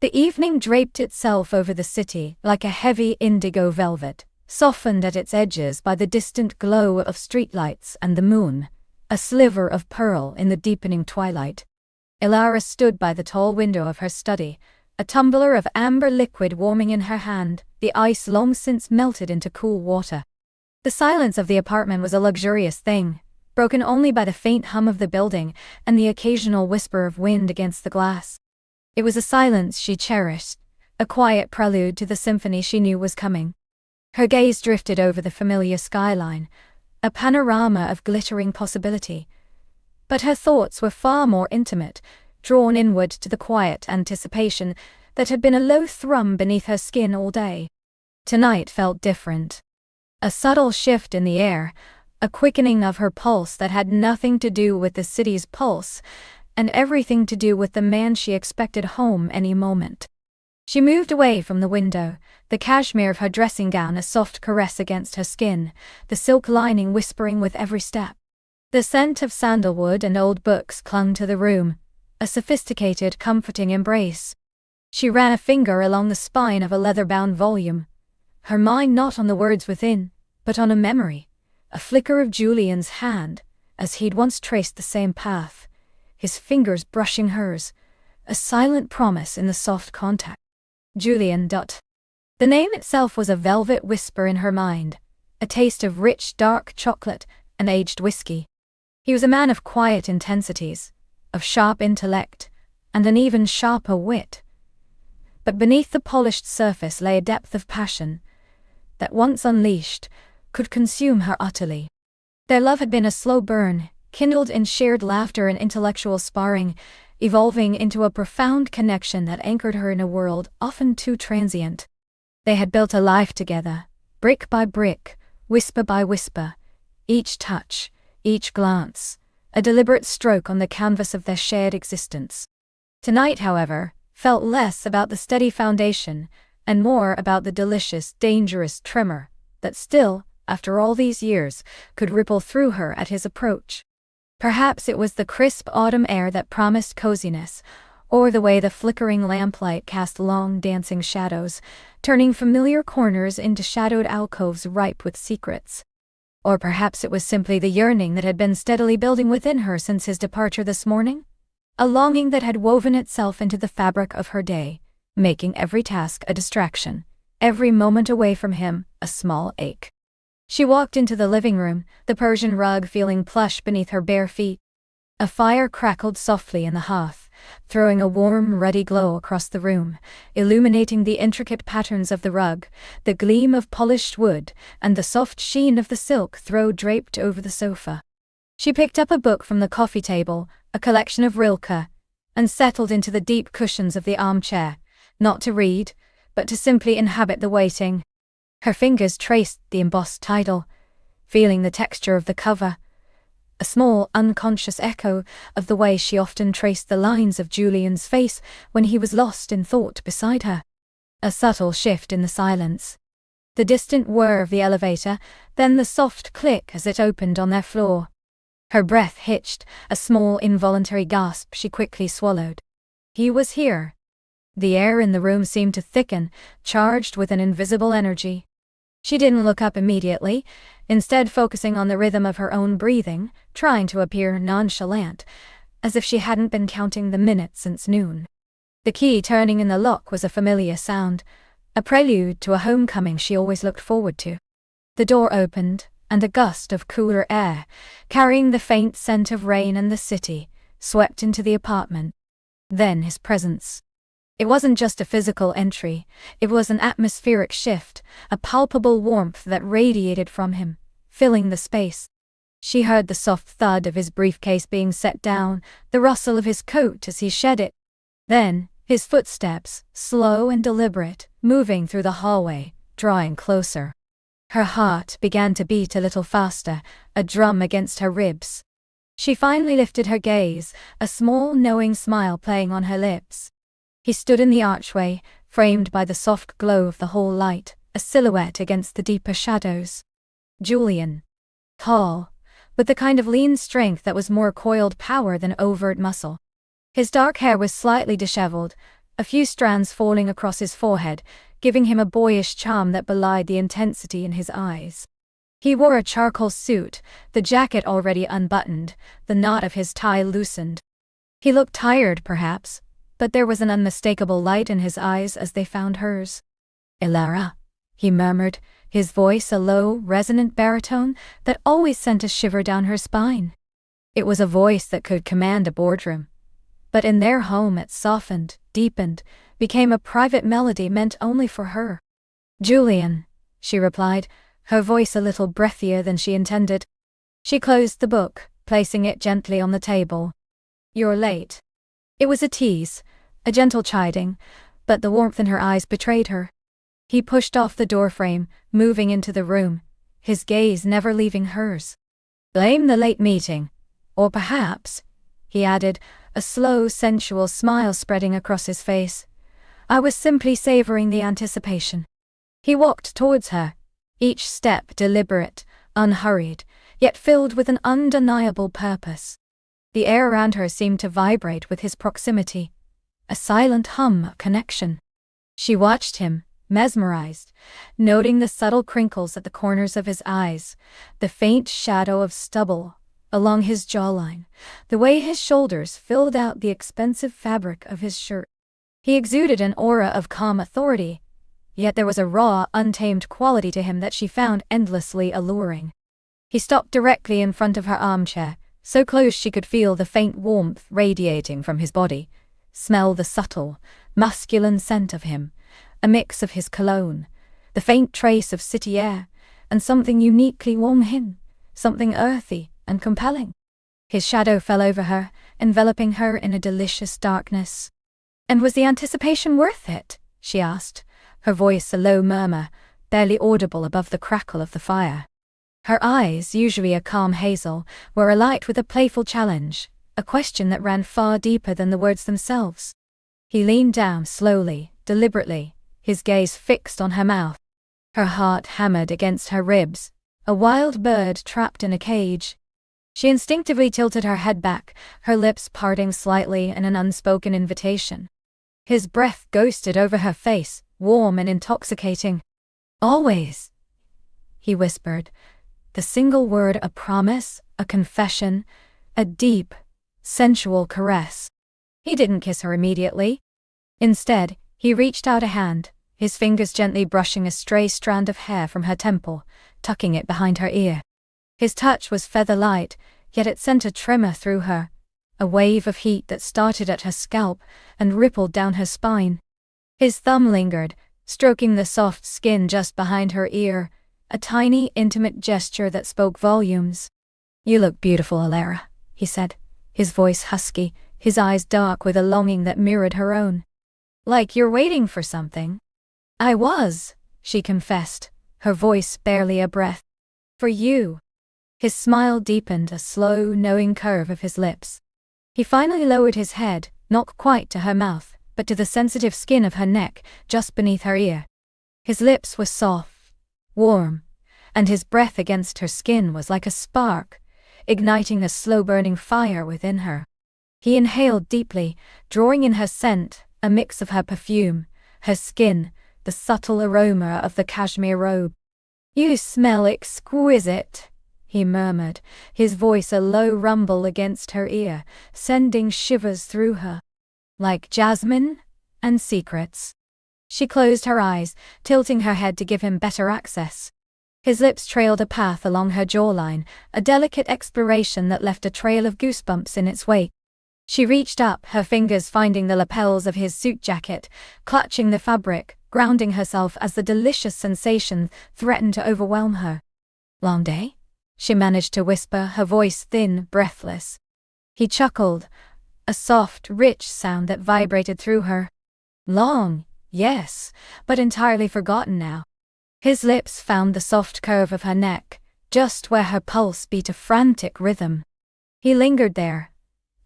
The evening draped itself over the city like a heavy indigo velvet, softened at its edges by the distant glow of streetlights and the moon, a sliver of pearl in the deepening twilight. Ilara stood by the tall window of her study, a tumbler of amber liquid warming in her hand, the ice long since melted into cool water. The silence of the apartment was a luxurious thing, broken only by the faint hum of the building and the occasional whisper of wind against the glass. It was a silence she cherished, a quiet prelude to the symphony she knew was coming. Her gaze drifted over the familiar skyline, a panorama of glittering possibility. But her thoughts were far more intimate, drawn inward to the quiet anticipation that had been a low thrum beneath her skin all day. Tonight felt different. A subtle shift in the air, a quickening of her pulse that had nothing to do with the city's pulse, and everything to do with the man she expected home any moment. She moved away from the window, the cashmere of her dressing gown a soft caress against her skin, the silk lining whispering with every step. The scent of sandalwood and old books clung to the room, a sophisticated, comforting embrace. She ran a finger along the spine of a leather-bound volume, her mind not on the words within, but on a memory, a flicker of Julian's hand, as he'd once traced the same path, his fingers brushing hers, a silent promise in the soft contact. Julian. The name itself was a velvet whisper in her mind, a taste of rich, dark chocolate and aged whiskey. He was a man of quiet intensities, of sharp intellect, and an even sharper wit. But beneath the polished surface lay a depth of passion that, once unleashed, could consume her utterly. Their love had been a slow burn, kindled in shared laughter and intellectual sparring, evolving into a profound connection that anchored her in a world often too transient. They had built a life together, brick by brick, whisper by whisper, each touch, each glance, a deliberate stroke on the canvas of their shared existence. Tonight, however, felt less about the steady foundation and more about the delicious, dangerous tremor that still, after all these years, could ripple through her at his approach. Perhaps it was the crisp autumn air that promised coziness, or the way the flickering lamplight cast long dancing shadows, turning familiar corners into shadowed alcoves ripe with secrets. Or perhaps it was simply the yearning that had been steadily building within her since his departure this morning, a longing that had woven itself into the fabric of her day, making every task a distraction, every moment away from him a small ache. She walked into the living room, the Persian rug feeling plush beneath her bare feet. A fire crackled softly in the hearth, throwing a warm, ruddy glow across the room, illuminating the intricate patterns of the rug, the gleam of polished wood, and the soft sheen of the silk throw draped over the sofa. She picked up a book from the coffee table, a collection of Rilke, and settled into the deep cushions of the armchair, not to read, but to simply inhabit the waiting. Her fingers traced the embossed title, feeling the texture of the cover, a small, unconscious echo of the way she often traced the lines of Julian's face when he was lost in thought beside her. A subtle shift in the silence. The distant whir of the elevator, then the soft click as it opened on their floor. Her breath hitched, a small involuntary gasp she quickly swallowed. He was here. The air in the room seemed to thicken, charged with an invisible energy. She didn't look up immediately, instead focusing on the rhythm of her own breathing, trying to appear nonchalant, as if she hadn't been counting the minutes since noon. The key turning in the lock was a familiar sound, a prelude to a homecoming she always looked forward to. The door opened, and a gust of cooler air, carrying the faint scent of rain and the city, swept into the apartment. Then his presence. It wasn't just a physical entry, it was an atmospheric shift, a palpable warmth that radiated from him, filling the space. She heard the soft thud of his briefcase being set down, the rustle of his coat as he shed it. Then, his footsteps, slow and deliberate, moving through the hallway, drawing closer. Her heart began to beat a little faster, a drum against her ribs. She finally lifted her gaze, a small knowing smile playing on her lips. He stood in the archway, framed by the soft glow of the hall light, a silhouette against the deeper shadows. Julian. Tall, with the kind of lean strength that was more coiled power than overt muscle. His dark hair was slightly disheveled, a few strands falling across his forehead, giving him a boyish charm that belied the intensity in his eyes. He wore a charcoal suit, the jacket already unbuttoned, the knot of his tie loosened. He looked tired, perhaps, but there was an unmistakable light in his eyes as they found hers. "Elara," he murmured, his voice a low, resonant baritone that always sent a shiver down her spine. It was a voice that could command a boardroom. But in their home it softened, deepened, became a private melody meant only for her. "Julian," she replied, her voice a little breathier than she intended. She closed the book, placing it gently on the table. "You're late." It was a tease, a gentle chiding, but the warmth in her eyes betrayed her. He pushed off the doorframe, moving into the room, his gaze never leaving hers. "Blame the late meeting. Or perhaps," he added, a slow, sensual smile spreading across his face, "I was simply savoring the anticipation." He walked towards her, each step deliberate, unhurried, yet filled with an undeniable purpose. The air around her seemed to vibrate with his proximity, a silent hum of connection. She watched him, mesmerized, noting the subtle crinkles at the corners of his eyes, the faint shadow of stubble along his jawline, the way his shoulders filled out the expensive fabric of his shirt. He exuded an aura of calm authority, yet there was a raw, untamed quality to him that she found endlessly alluring. He stopped directly in front of her armchair, so close she could feel the faint warmth radiating from his body, smell the subtle, masculine scent of him, a mix of his cologne, the faint trace of city air, and something uniquely Wong-hin, something earthy and compelling. His shadow fell over her, enveloping her in a delicious darkness. "And was the anticipation worth it?" she asked, her voice a low murmur, barely audible above the crackle of the fire. Her eyes, usually a calm hazel, were alight with a playful challenge, a question that ran far deeper than the words themselves. He leaned down slowly, deliberately, his gaze fixed on her mouth. Her heart hammered against her ribs, a wild bird trapped in a cage. She instinctively tilted her head back, her lips parting slightly in an unspoken invitation. His breath ghosted over her face, warm and intoxicating. "Always," he whispered, the single word a promise, a confession, a deep, sensual caress. He didn't kiss her immediately. Instead, he reached out a hand, his fingers gently brushing a stray strand of hair from her temple, tucking it behind her ear. His touch was feather-light, yet it sent a tremor through her, a wave of heat that started at her scalp and rippled down her spine. His thumb lingered, stroking the soft skin just behind her ear, a tiny, intimate gesture that spoke volumes. "You look beautiful, Elara," he said, his voice husky, his eyes dark with a longing that mirrored her own. "Like you're waiting for something." "I was," she confessed, her voice barely a breath. "For you." His smile deepened, a slow, knowing curve of his lips. He finally lowered his head, not quite to her mouth, but to the sensitive skin of her neck, just beneath her ear. His lips were soft, warm, and his breath against her skin was like a spark, igniting a slow-burning fire within her. He inhaled deeply, drawing in her scent, a mix of her perfume, her skin, the subtle aroma of the cashmere robe. "You smell exquisite," he murmured, his voice a low rumble against her ear, sending shivers through her. "Like jasmine and secrets." She closed her eyes, tilting her head to give him better access. His lips trailed a path along her jawline, a delicate exploration that left a trail of goosebumps in its wake. She reached up, her fingers finding the lapels of his suit jacket, clutching the fabric, grounding herself as the delicious sensation threatened to overwhelm her. "Long day?" she managed to whisper, her voice thin, breathless. He chuckled, a soft, rich sound that vibrated through her. "Long, yes, but entirely forgotten now." His lips found the soft curve of her neck, just where her pulse beat a frantic rhythm. He lingered there,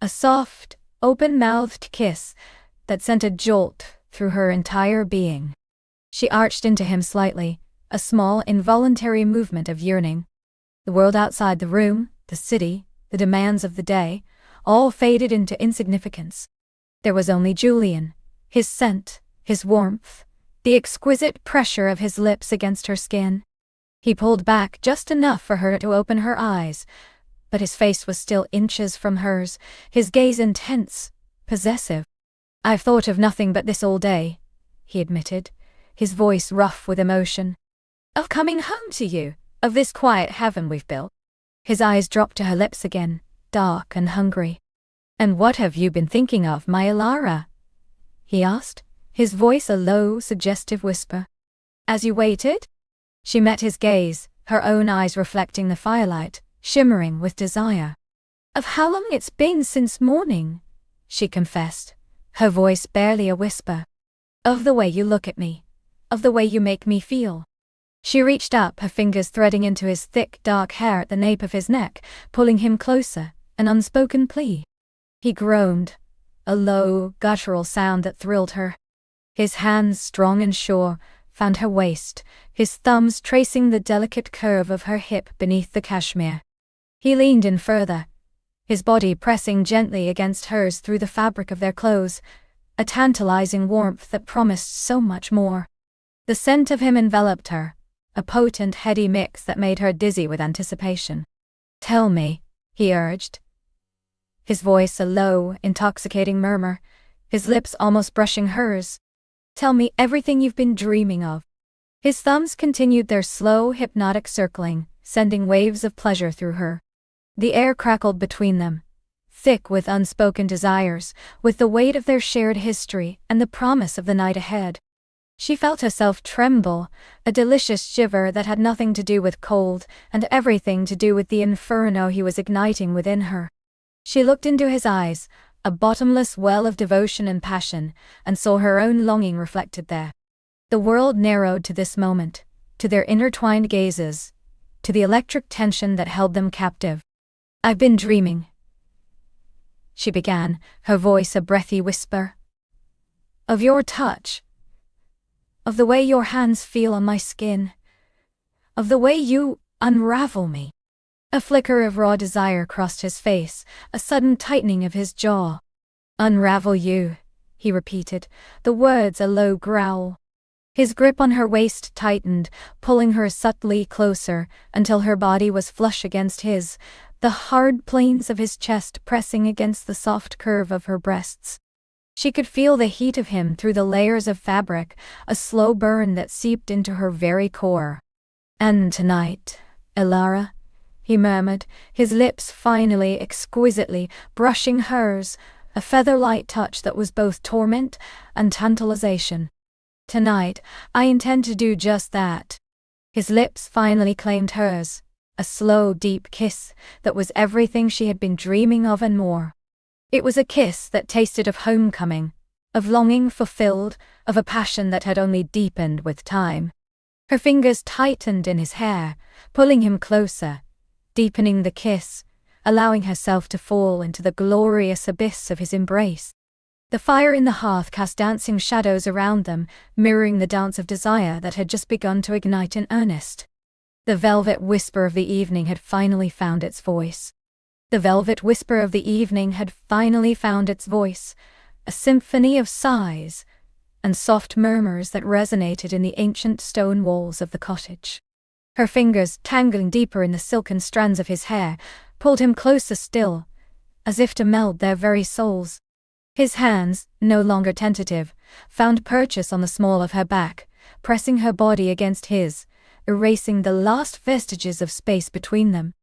a soft, open-mouthed kiss that sent a jolt through her entire being. She arched into him slightly, a small, involuntary movement of yearning. The world outside the room, the city, the demands of the day, all faded into insignificance. There was only Julian, His scent, his warmth, the exquisite pressure of his lips against her skin. He pulled back just enough for her to open her eyes, but his face was still inches from hers, his gaze intense, possessive. "I've thought of nothing but this all day," he admitted, his voice rough with emotion. "Of coming home to you, of this quiet heaven we've built." His eyes dropped to her lips again, dark and hungry. "And what have you been thinking of, my Alara?" he asked, his voice a low, suggestive whisper. "As you waited?" She met his gaze, her own eyes reflecting the firelight, shimmering with desire. "Of how long it's been since morning," she confessed, her voice barely a whisper. "Of the way you look at me, of the way you make me feel." She reached up, her fingers threading into his thick, dark hair at the nape of his neck, pulling him closer, an unspoken plea. He groaned, a low, guttural sound that thrilled her. His hands, strong and sure, found her waist, his thumbs tracing the delicate curve of her hip beneath the cashmere. He leaned in further, his body pressing gently against hers through the fabric of their clothes, a tantalizing warmth that promised so much more. The scent of him enveloped her, a potent, heady mix that made her dizzy with anticipation. "Tell me," he urged, his voice a low, intoxicating murmur, his lips almost brushing hers. "Tell me everything you've been dreaming of." His thumbs continued their slow, hypnotic circling, sending waves of pleasure through her. The air crackled between them, thick with unspoken desires, with the weight of their shared history and the promise of the night ahead. She felt herself tremble, a delicious shiver that had nothing to do with cold and everything to do with the inferno he was igniting within her. She looked into his eyes, a bottomless well of devotion and passion, and saw her own longing reflected there. The world narrowed to this moment, to their intertwined gazes, to the electric tension that held them captive. "I've been dreaming," she began, her voice a breathy whisper. "Of your touch. Of the way your hands feel on my skin. Of the way you unravel me." A flicker of raw desire crossed his face, a sudden tightening of his jaw. "Unravel you," he repeated, the words a low growl. His grip on her waist tightened, pulling her subtly closer until her body was flush against his, the hard planes of his chest pressing against the soft curve of her breasts. She could feel the heat of him through the layers of fabric, a slow burn that seeped into her very core. "And tonight, Elara," he murmured, his lips finally, exquisitely, brushing hers, a feather-light touch that was both torment and tantalization. "Tonight, I intend to do just that." His lips finally claimed hers, a slow, deep kiss that was everything she had been dreaming of and more. It was a kiss that tasted of homecoming, of longing fulfilled, of a passion that had only deepened with time. Her fingers tightened in his hair, pulling him closer, deepening the kiss, allowing herself to fall into the glorious abyss of his embrace. The fire in the hearth cast dancing shadows around them, mirroring the dance of desire that had just begun to ignite in earnest. The velvet whisper of the evening had finally found its voice. The velvet whisper of the evening had finally found its voice, a symphony of sighs and soft murmurs that resonated in the ancient stone walls of the cottage. Her fingers, tangling deeper in the silken strands of his hair, pulled him closer still, as if to meld their very souls. His hands, no longer tentative, found purchase on the small of her back, pressing her body against his, erasing the last vestiges of space between them.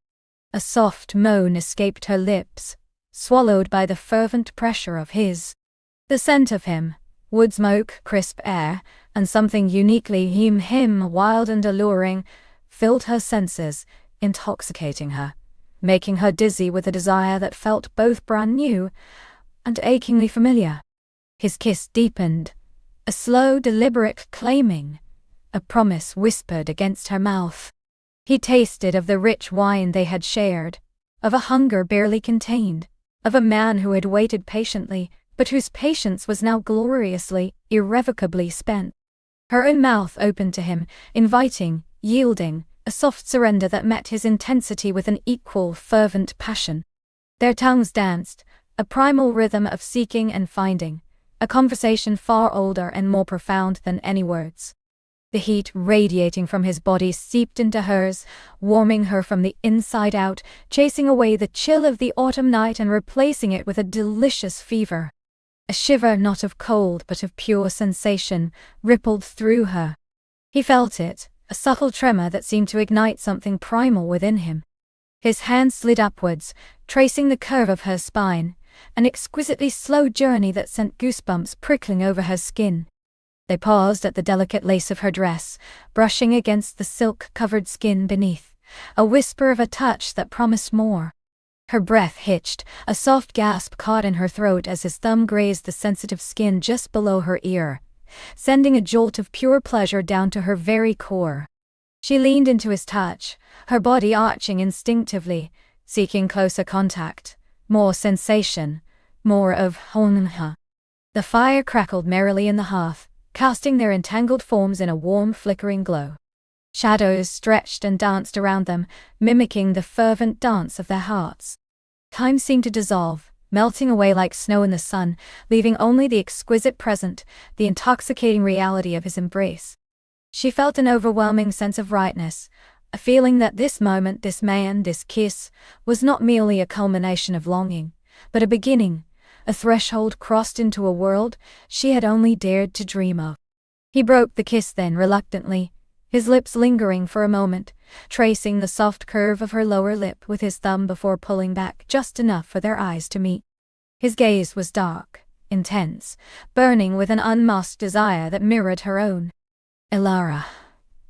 A soft moan escaped her lips, swallowed by the fervent pressure of his. The scent of him, wood smoke, crisp air, and something uniquely him wild and alluring, filled her senses, intoxicating her, making her dizzy with a desire that felt both brand new and achingly familiar. His kiss deepened, a slow, deliberate claiming, a promise whispered against her mouth. He tasted of the rich wine they had shared, of a hunger barely contained, of a man who had waited patiently, but whose patience was now gloriously, irrevocably spent. Her own mouth opened to him, inviting, yielding, a soft surrender that met his intensity with an equal, fervent passion. Their tongues danced, a primal rhythm of seeking and finding, a conversation far older and more profound than any words. The heat radiating from his body seeped into hers, warming her from the inside out, chasing away the chill of the autumn night and replacing it with a delicious fever. A shiver not of cold but of pure sensation rippled through her. He felt it, a subtle tremor that seemed to ignite something primal within him. His hand slid upwards, tracing the curve of her spine, an exquisitely slow journey that sent goosebumps prickling over her skin. They paused at the delicate lace of her dress, brushing against the silk-covered skin beneath, a whisper of a touch that promised more. Her breath hitched, a soft gasp caught in her throat as his thumb grazed the sensitive skin just below her ear, sending a jolt of pure pleasure down to her very core. She leaned into his touch, her body arching instinctively, seeking closer contact, more sensation, more of honha. The fire crackled merrily in the hearth, casting their entangled forms in a warm, flickering glow. Shadows stretched and danced around them, mimicking the fervent dance of their hearts. Time seemed to dissolve, melting away like snow in the sun, leaving only the exquisite present, the intoxicating reality of his embrace. She felt an overwhelming sense of rightness, a feeling that this moment, this man, this kiss, was not merely a culmination of longing, but a beginning, a threshold crossed into a world she had only dared to dream of. He broke the kiss then reluctantly, his lips lingering for a moment, tracing the soft curve of her lower lip with his thumb before pulling back just enough for their eyes to meet. His gaze was dark, intense, burning with an unmasked desire that mirrored her own. "Elara,"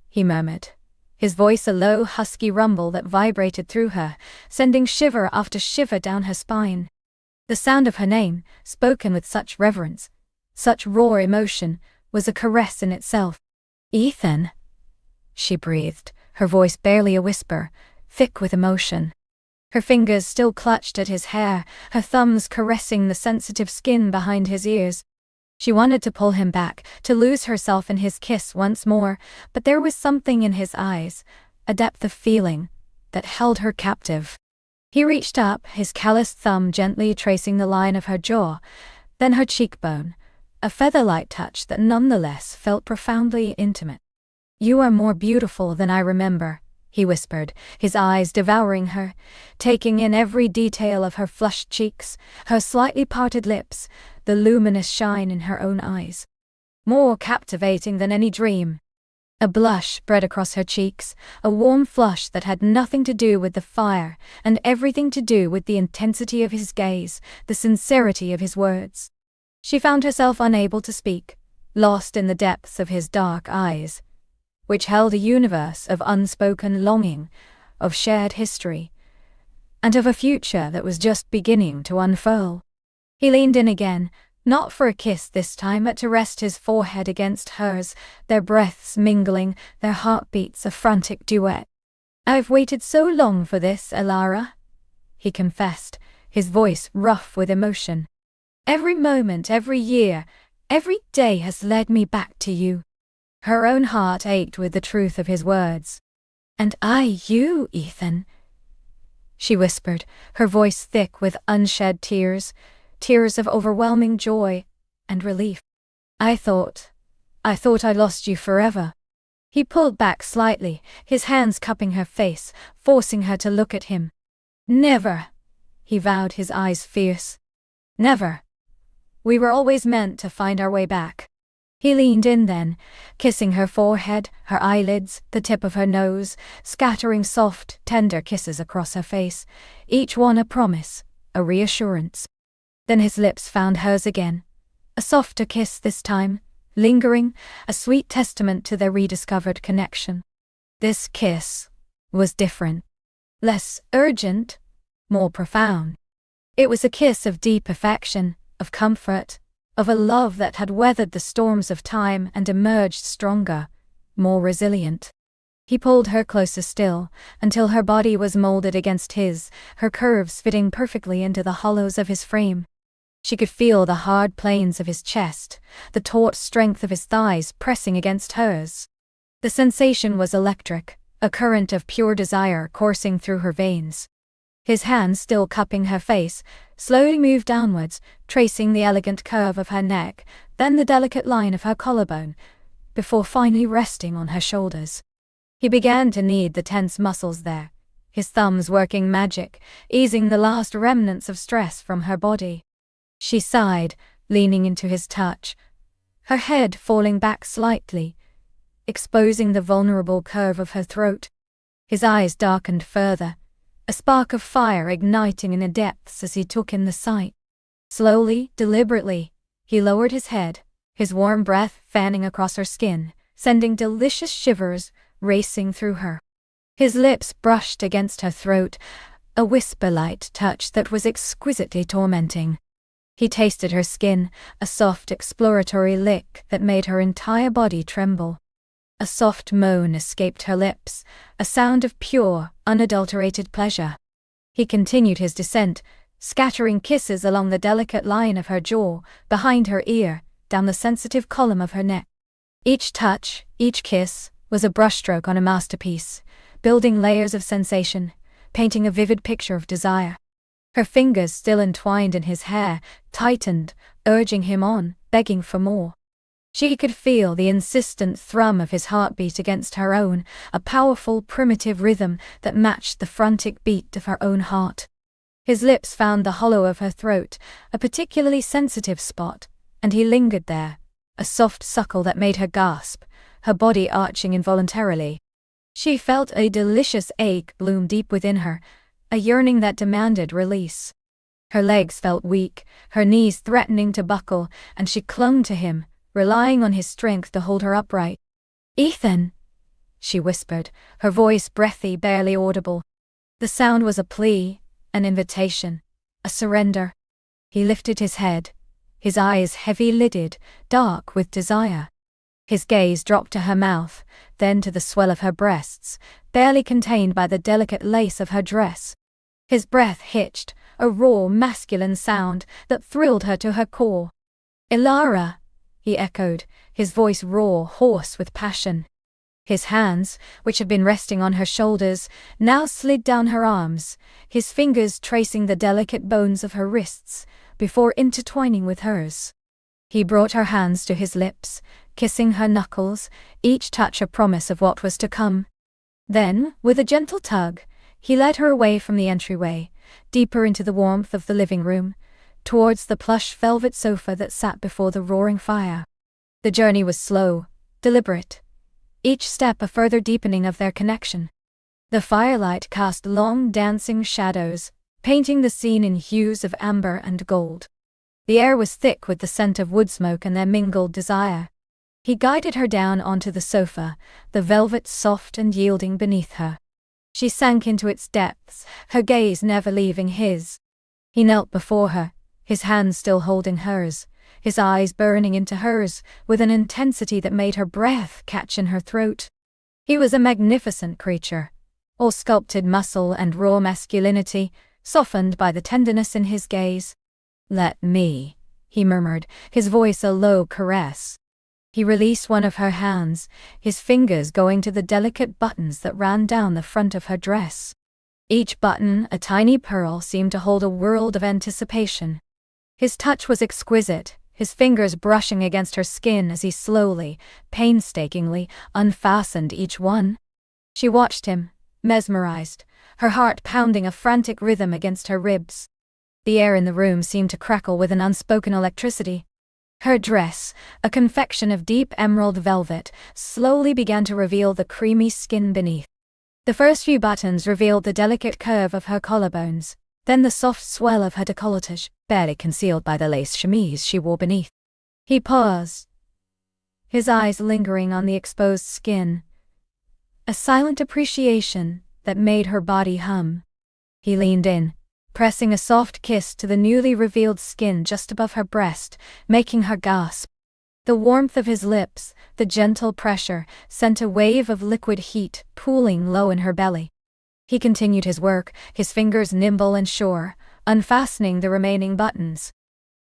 he murmured, his voice a low, husky rumble that vibrated through her, sending shiver after shiver down her spine. The sound of her name, spoken with such reverence, such raw emotion, was a caress in itself. "Ethan," she breathed, her voice barely a whisper, thick with emotion. Her fingers still clutched at his hair, her thumbs caressing the sensitive skin behind his ears. She wanted to pull him back, to lose herself in his kiss once more, but there was something in his eyes, a depth of feeling, that held her captive. He reached up, his calloused thumb gently tracing the line of her jaw, then her cheekbone, a feather-light touch that nonetheless felt profoundly intimate. "You are more beautiful than I remember," he whispered, his eyes devouring her, taking in every detail of her flushed cheeks, her slightly parted lips, the luminous shine in her own eyes. "More captivating than any dream." A blush spread across her cheeks, a warm flush that had nothing to do with the fire, and everything to do with the intensity of his gaze, the sincerity of his words. She found herself unable to speak, lost in the depths of his dark eyes, which held a universe of unspoken longing, of shared history, and of a future that was just beginning to unfurl. He leaned in again, not for a kiss this time, but to rest his forehead against hers, their breaths mingling, their heartbeats a frantic duet. "I've waited so long for this, Elara," he confessed, his voice rough with emotion. "Every moment, every year, every day has led me back to you." Her own heart ached with the truth of his words. "And I you, Ethan," she whispered, her voice thick with unshed tears, tears of overwhelming joy and relief. I thought I lost you forever." He pulled back slightly, his hands cupping her face, forcing her to look at him. "Never," he vowed, his eyes fierce. "Never. We were always meant to find our way back." He leaned in then, kissing her forehead, her eyelids, the tip of her nose, scattering soft, tender kisses across her face, each one a promise, a reassurance. Then his lips found hers again, a softer kiss this time, lingering, a sweet testament to their rediscovered connection. This kiss was different, less urgent, more profound. It was a kiss of deep affection, of comfort, of a love that had weathered the storms of time and emerged stronger, more resilient. He pulled her closer still, until her body was molded against his, her curves fitting perfectly into the hollows of his frame. She could feel the hard planes of his chest, the taut strength of his thighs pressing against hers. The sensation was electric, a current of pure desire coursing through her veins. His hand, still cupping her face, slowly moved downwards, tracing the elegant curve of her neck, then the delicate line of her collarbone, before finally resting on her shoulders. He began to knead the tense muscles there, his thumbs working magic, easing the last remnants of stress from her body. She sighed, leaning into his touch, her head falling back slightly, exposing the vulnerable curve of her throat. His eyes darkened further, a spark of fire igniting in the depths as he took in the sight. Slowly, deliberately, he lowered his head, his warm breath fanning across her skin, sending delicious shivers racing through her. His lips brushed against her throat, a whisper-light touch that was exquisitely tormenting. He tasted her skin, a soft exploratory lick that made her entire body tremble. A soft moan escaped her lips, a sound of pure, unadulterated pleasure. He continued his descent, scattering kisses along the delicate line of her jaw, behind her ear, down the sensitive column of her neck. Each touch, each kiss, was a brushstroke on a masterpiece, building layers of sensation, painting a vivid picture of desire. Her fingers, still entwined in his hair, tightened, urging him on, begging for more. She could feel the insistent thrum of his heartbeat against her own, a powerful, primitive rhythm that matched the frantic beat of her own heart. His lips found the hollow of her throat, a particularly sensitive spot, and he lingered there, a soft suckle that made her gasp, her body arching involuntarily. She felt a delicious ache bloom deep within her, a yearning that demanded release. Her legs felt weak, her knees threatening to buckle, and she clung to him, relying on his strength to hold her upright. "Ethan," she whispered, her voice breathy, barely audible. The sound was a plea, an invitation, a surrender. He lifted his head, his eyes heavy-lidded, dark with desire. His gaze dropped to her mouth, then to the swell of her breasts, barely contained by the delicate lace of her dress. His breath hitched, a raw, masculine sound that thrilled her to her core. "Ilara," he echoed, his voice raw, hoarse with passion. His hands, which had been resting on her shoulders, now slid down her arms, his fingers tracing the delicate bones of her wrists, before intertwining with hers. He brought her hands to his lips, kissing her knuckles, each touch a promise of what was to come. Then, with a gentle tug, he led her away from the entryway, deeper into the warmth of the living room, towards the plush velvet sofa that sat before the roaring fire. The journey was slow, deliberate, each step a further deepening of their connection. The firelight cast long dancing shadows, painting the scene in hues of amber and gold. The air was thick with the scent of wood smoke and their mingled desire. He guided her down onto the sofa, the velvet soft and yielding beneath her. She sank into its depths, her gaze never leaving his. He knelt before her, his hands still holding hers, his eyes burning into hers, with an intensity that made her breath catch in her throat. He was a magnificent creature, all sculpted muscle and raw masculinity, softened by the tenderness in his gaze. "Let me," he murmured, his voice a low caress. He released one of her hands, his fingers going to the delicate buttons that ran down the front of her dress. Each button, a tiny pearl, seemed to hold a world of anticipation. His touch was exquisite, his fingers brushing against her skin as he slowly, painstakingly, unfastened each one. She watched him, mesmerized, her heart pounding a frantic rhythm against her ribs. The air in the room seemed to crackle with an unspoken electricity. Her dress, a confection of deep emerald velvet, slowly began to reveal the creamy skin beneath. The first few buttons revealed the delicate curve of her collarbones, then the soft swell of her décolletage, barely concealed by the lace chemise she wore beneath. He paused, his eyes lingering on the exposed skin, a silent appreciation that made her body hum. He leaned in, pressing a soft kiss to the newly revealed skin just above her breast, making her gasp. The warmth of his lips, the gentle pressure, sent a wave of liquid heat pooling low in her belly. He continued his work, his fingers nimble and sure, unfastening the remaining buttons.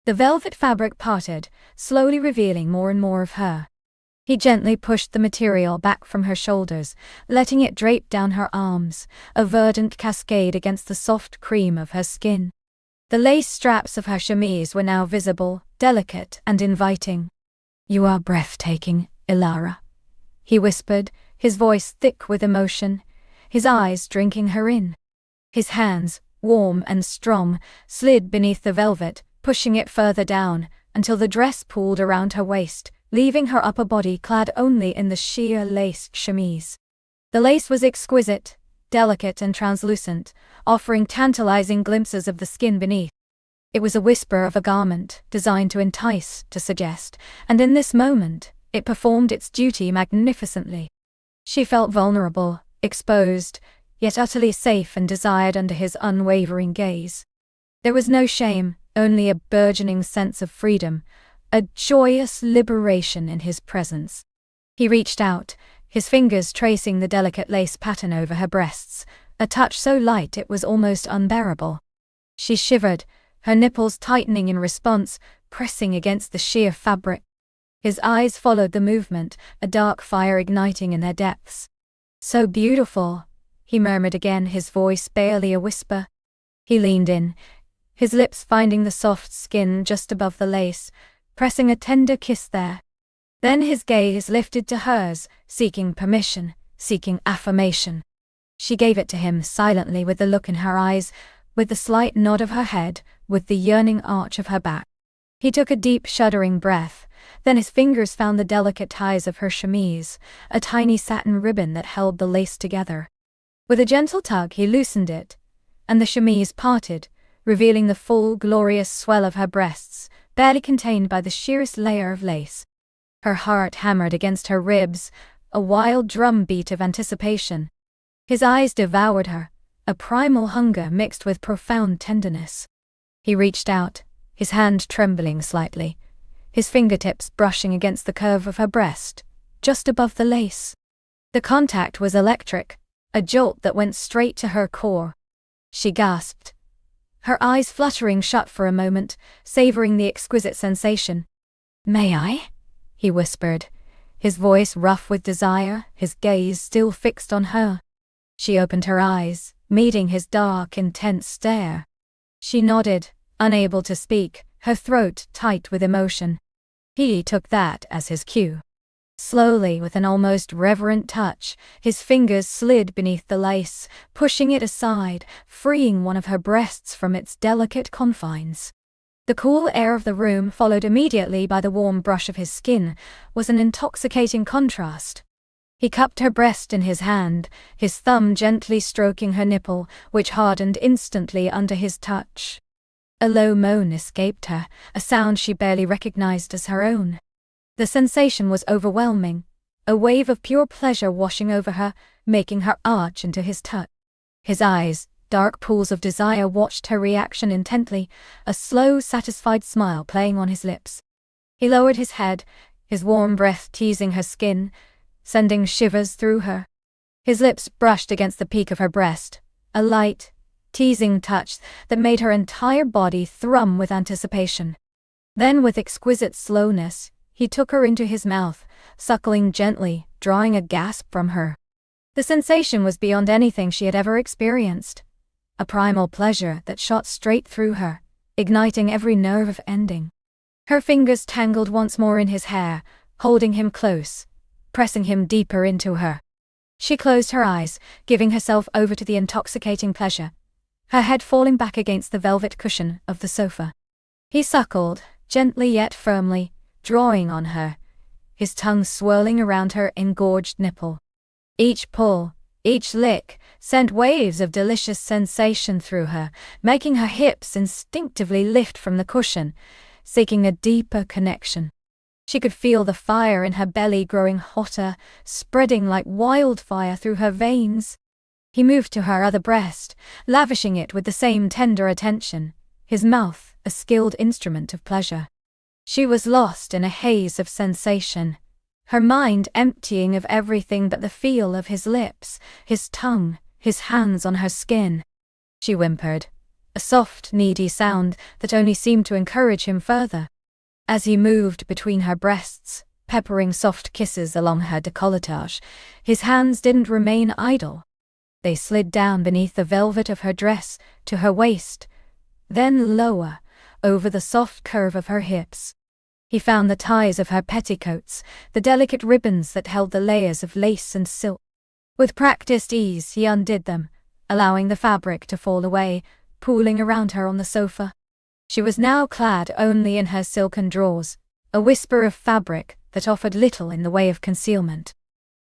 The velvet fabric parted, slowly revealing more and more of her. He gently pushed the material back from her shoulders, letting it drape down her arms, a verdant cascade against the soft cream of her skin. The lace straps of her chemise were now visible, delicate and inviting. "You are breathtaking, Ilara," he whispered, his voice thick with emotion, his eyes drinking her in. His hands, warm and strong, slid beneath the velvet, pushing it further down, until the dress pooled around her waist, leaving her upper body clad only in the sheer lace chemise. The lace was exquisite, delicate and translucent, offering tantalizing glimpses of the skin beneath. It was a whisper of a garment, designed to entice, to suggest, and in this moment, it performed its duty magnificently. She felt vulnerable, exposed, yet utterly safe and desired under his unwavering gaze. There was no shame, only a burgeoning sense of freedom, a joyous liberation in his presence. He reached out, his fingers tracing the delicate lace pattern over her breasts, a touch so light it was almost unbearable. She shivered, her nipples tightening in response, pressing against the sheer fabric. His eyes followed the movement, a dark fire igniting in their depths. "So beautiful," he murmured again, his voice barely a whisper. He leaned in, his lips finding the soft skin just above the lace, pressing a tender kiss there. Then his gaze lifted to hers, seeking permission, seeking affirmation. She gave it to him silently, with the look in her eyes, with the slight nod of her head, with the yearning arch of her back. He took a deep, shuddering breath, then his fingers found the delicate ties of her chemise, a tiny satin ribbon that held the lace together. With a gentle tug he loosened it, and the chemise parted, revealing the full, glorious swell of her breasts, barely contained by the sheerest layer of lace. Her heart hammered against her ribs, a wild drum beat of anticipation. His eyes devoured her, a primal hunger mixed with profound tenderness. He reached out, his hand trembling slightly, his fingertips brushing against the curve of her breast, just above the lace. The contact was electric, a jolt that went straight to her core. She gasped, her eyes fluttering shut for a moment, savoring the exquisite sensation. "May I?" he whispered, his voice rough with desire, his gaze still fixed on her. She opened her eyes, meeting his dark, intense stare. She nodded, unable to speak, her throat tight with emotion. He took that as his cue. Slowly, with an almost reverent touch, his fingers slid beneath the lace, pushing it aside, freeing one of her breasts from its delicate confines. The cool air of the room, followed immediately by the warm brush of his skin, was an intoxicating contrast. He cupped her breast in his hand, his thumb gently stroking her nipple, which hardened instantly under his touch. A low moan escaped her, a sound she barely recognized as her own. The sensation was overwhelming, a wave of pure pleasure washing over her, making her arch into his touch. His eyes, dark pools of desire, watched her reaction intently, a slow, satisfied smile playing on his lips. He lowered his head, his warm breath teasing her skin, sending shivers through her. His lips brushed against the peak of her breast, a light, teasing touch that made her entire body thrum with anticipation. Then, with exquisite slowness, he took her into his mouth, suckling gently, drawing a gasp from her. The sensation was beyond anything she had ever experienced, a primal pleasure that shot straight through her, igniting every nerve ending. Her fingers tangled once more in his hair, holding him close, pressing him deeper into her. She closed her eyes, giving herself over to the intoxicating pleasure, her head falling back against the velvet cushion of the sofa. He suckled, gently yet firmly, drawing on her, his tongue swirling around her engorged nipple. Each pull, each lick, sent waves of delicious sensation through her, making her hips instinctively lift from the cushion, seeking a deeper connection. She could feel the fire in her belly growing hotter, spreading like wildfire through her veins. He moved to her other breast, lavishing it with the same tender attention, his mouth a skilled instrument of pleasure. She was lost in a haze of sensation, her mind emptying of everything but the feel of his lips, his tongue, his hands on her skin. She whimpered, a soft, needy sound that only seemed to encourage him further. As he moved between her breasts, peppering soft kisses along her décolletage. His hands didn't remain idle. They slid down beneath the velvet of her dress to her waist, then lower, over the soft curve of her hips. He found the ties of her petticoats, the delicate ribbons that held the layers of lace and silk. With practiced ease he undid them, allowing the fabric to fall away, pooling around her on the sofa. She was now clad only in her silken drawers, a whisper of fabric that offered little in the way of concealment.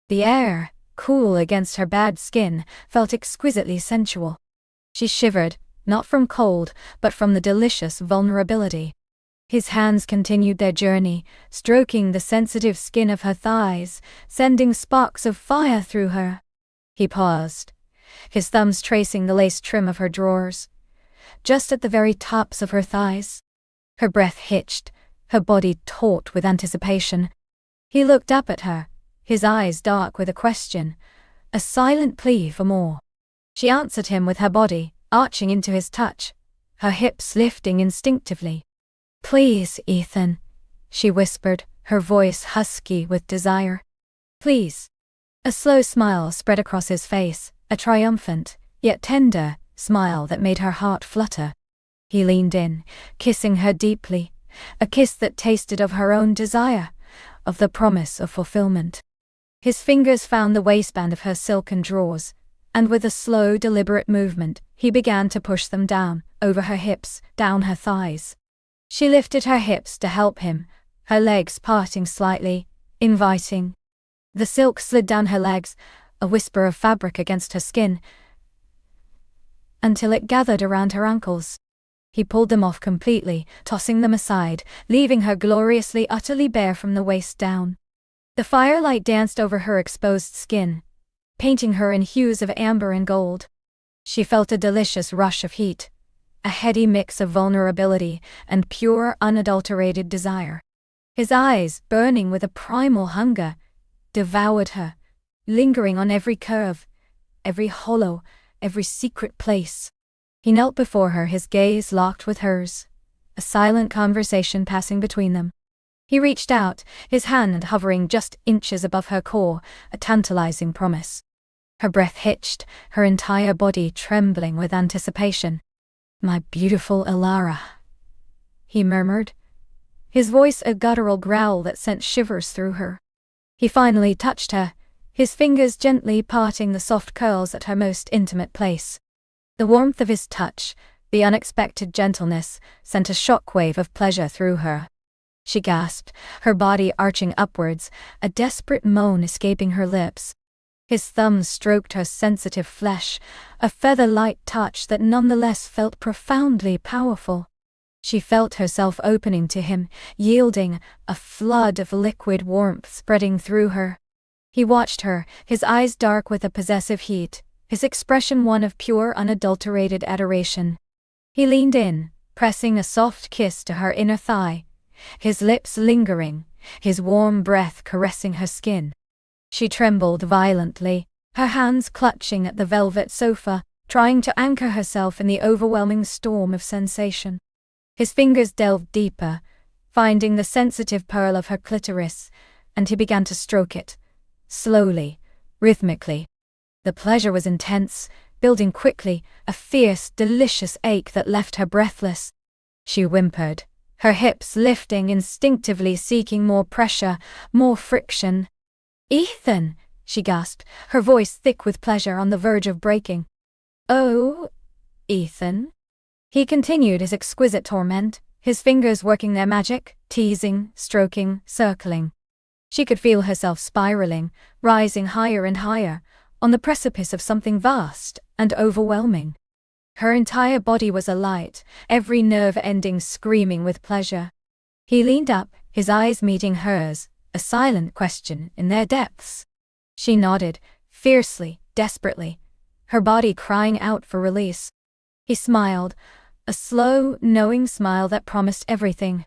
The air, cool against her bared skin, felt exquisitely sensual. She shivered, not from cold, but from the delicious vulnerability. His hands continued their journey, stroking the sensitive skin of her thighs, sending sparks of fire through her. He paused, his thumbs tracing the lace trim of her drawers, just at the very tops of her thighs. Her breath hitched, her body taut with anticipation. He looked up at her, his eyes dark with a question, a silent plea for more. She answered him with her body, arching into his touch, her hips lifting instinctively. "Please, Ethan," she whispered, her voice husky with desire. "Please." A slow smile spread across his face, a triumphant, yet tender, smile that made her heart flutter. He leaned in, kissing her deeply, a kiss that tasted of her own desire, of the promise of fulfillment. His fingers found the waistband of her silken drawers, and with a slow, deliberate movement, he began to push them down, over her hips, down her thighs. She lifted her hips to help him, her legs parting slightly, inviting. The silk slid down her legs, a whisper of fabric against her skin, until it gathered around her ankles. He pulled them off completely, tossing them aside, leaving her gloriously utterly bare from the waist down. The firelight danced over her exposed skin, painting her in hues of amber and gold. She felt a delicious rush of heat, a heady mix of vulnerability and pure, unadulterated desire. His eyes, burning with a primal hunger, devoured her, lingering on every curve, every hollow, every secret place. He knelt before her, his gaze locked with hers, a silent conversation passing between them. He reached out, his hand hovering just inches above her core, a tantalizing promise. Her breath hitched, her entire body trembling with anticipation. "My beautiful Elara," he murmured, his voice a guttural growl that sent shivers through her. He finally touched her, his fingers gently parting the soft curls at her most intimate place. The warmth of his touch, the unexpected gentleness, sent a shockwave of pleasure through her. She gasped, her body arching upwards, a desperate moan escaping her lips. His thumbs stroked her sensitive flesh, a feather-light touch that nonetheless felt profoundly powerful. She felt herself opening to him, yielding, a flood of liquid warmth spreading through her. He watched her, his eyes dark with a possessive heat, his expression one of pure unadulterated adoration. He leaned in, pressing a soft kiss to her inner thigh, his lips lingering, his warm breath caressing her skin. She trembled violently, her hands clutching at the velvet sofa, trying to anchor herself in the overwhelming storm of sensation. His fingers delved deeper, finding the sensitive pearl of her clitoris, and he began to stroke it, slowly, rhythmically. The pleasure was intense, building quickly, a fierce, delicious ache that left her breathless. She whimpered, her hips lifting instinctively, seeking more pressure, more friction. "Ethan!" she gasped, her voice thick with pleasure on the verge of breaking. "Oh, Ethan?" He continued his exquisite torment, his fingers working their magic, teasing, stroking, circling. She could feel herself spiraling, rising higher and higher, on the precipice of something vast and overwhelming. Her entire body was alight, every nerve ending screaming with pleasure. He leaned up, his eyes meeting hers, a silent question in their depths. She nodded, fiercely, desperately, her body crying out for release. He smiled, a slow, knowing smile that promised everything.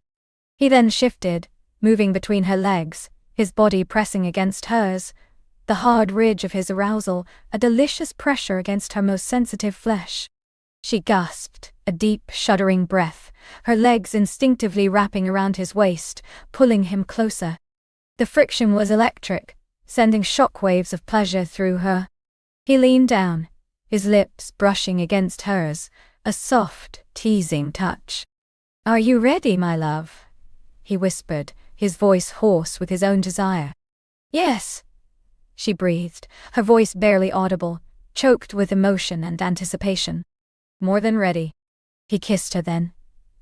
He then shifted, moving between her legs, his body pressing against hers, the hard ridge of his arousal, a delicious pressure against her most sensitive flesh. She gasped, a deep, shuddering breath, her legs instinctively wrapping around his waist, pulling him closer. The friction was electric, sending shockwaves of pleasure through her. He leaned down, his lips brushing against hers, a soft, teasing touch. "Are you ready, my love?" he whispered, his voice hoarse with his own desire. "Yes," she breathed, her voice barely audible, choked with emotion and anticipation. "More than ready." He kissed her then,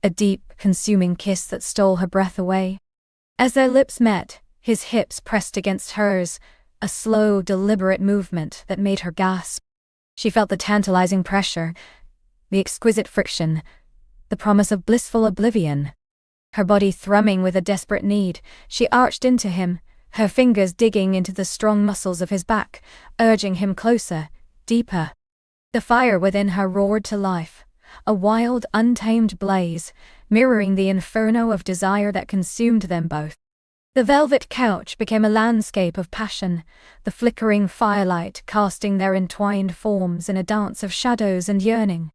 a deep, consuming kiss that stole her breath away. As their lips met, his hips pressed against hers, a slow, deliberate movement that made her gasp. She felt the tantalizing pressure, the exquisite friction, the promise of blissful oblivion. Her body thrumming with a desperate need, she arched into him, her fingers digging into the strong muscles of his back, urging him closer, deeper. The fire within her roared to life, a wild, untamed blaze, mirroring the inferno of desire that consumed them both. The velvet couch became a landscape of passion, the flickering firelight casting their entwined forms in a dance of shadows and yearning.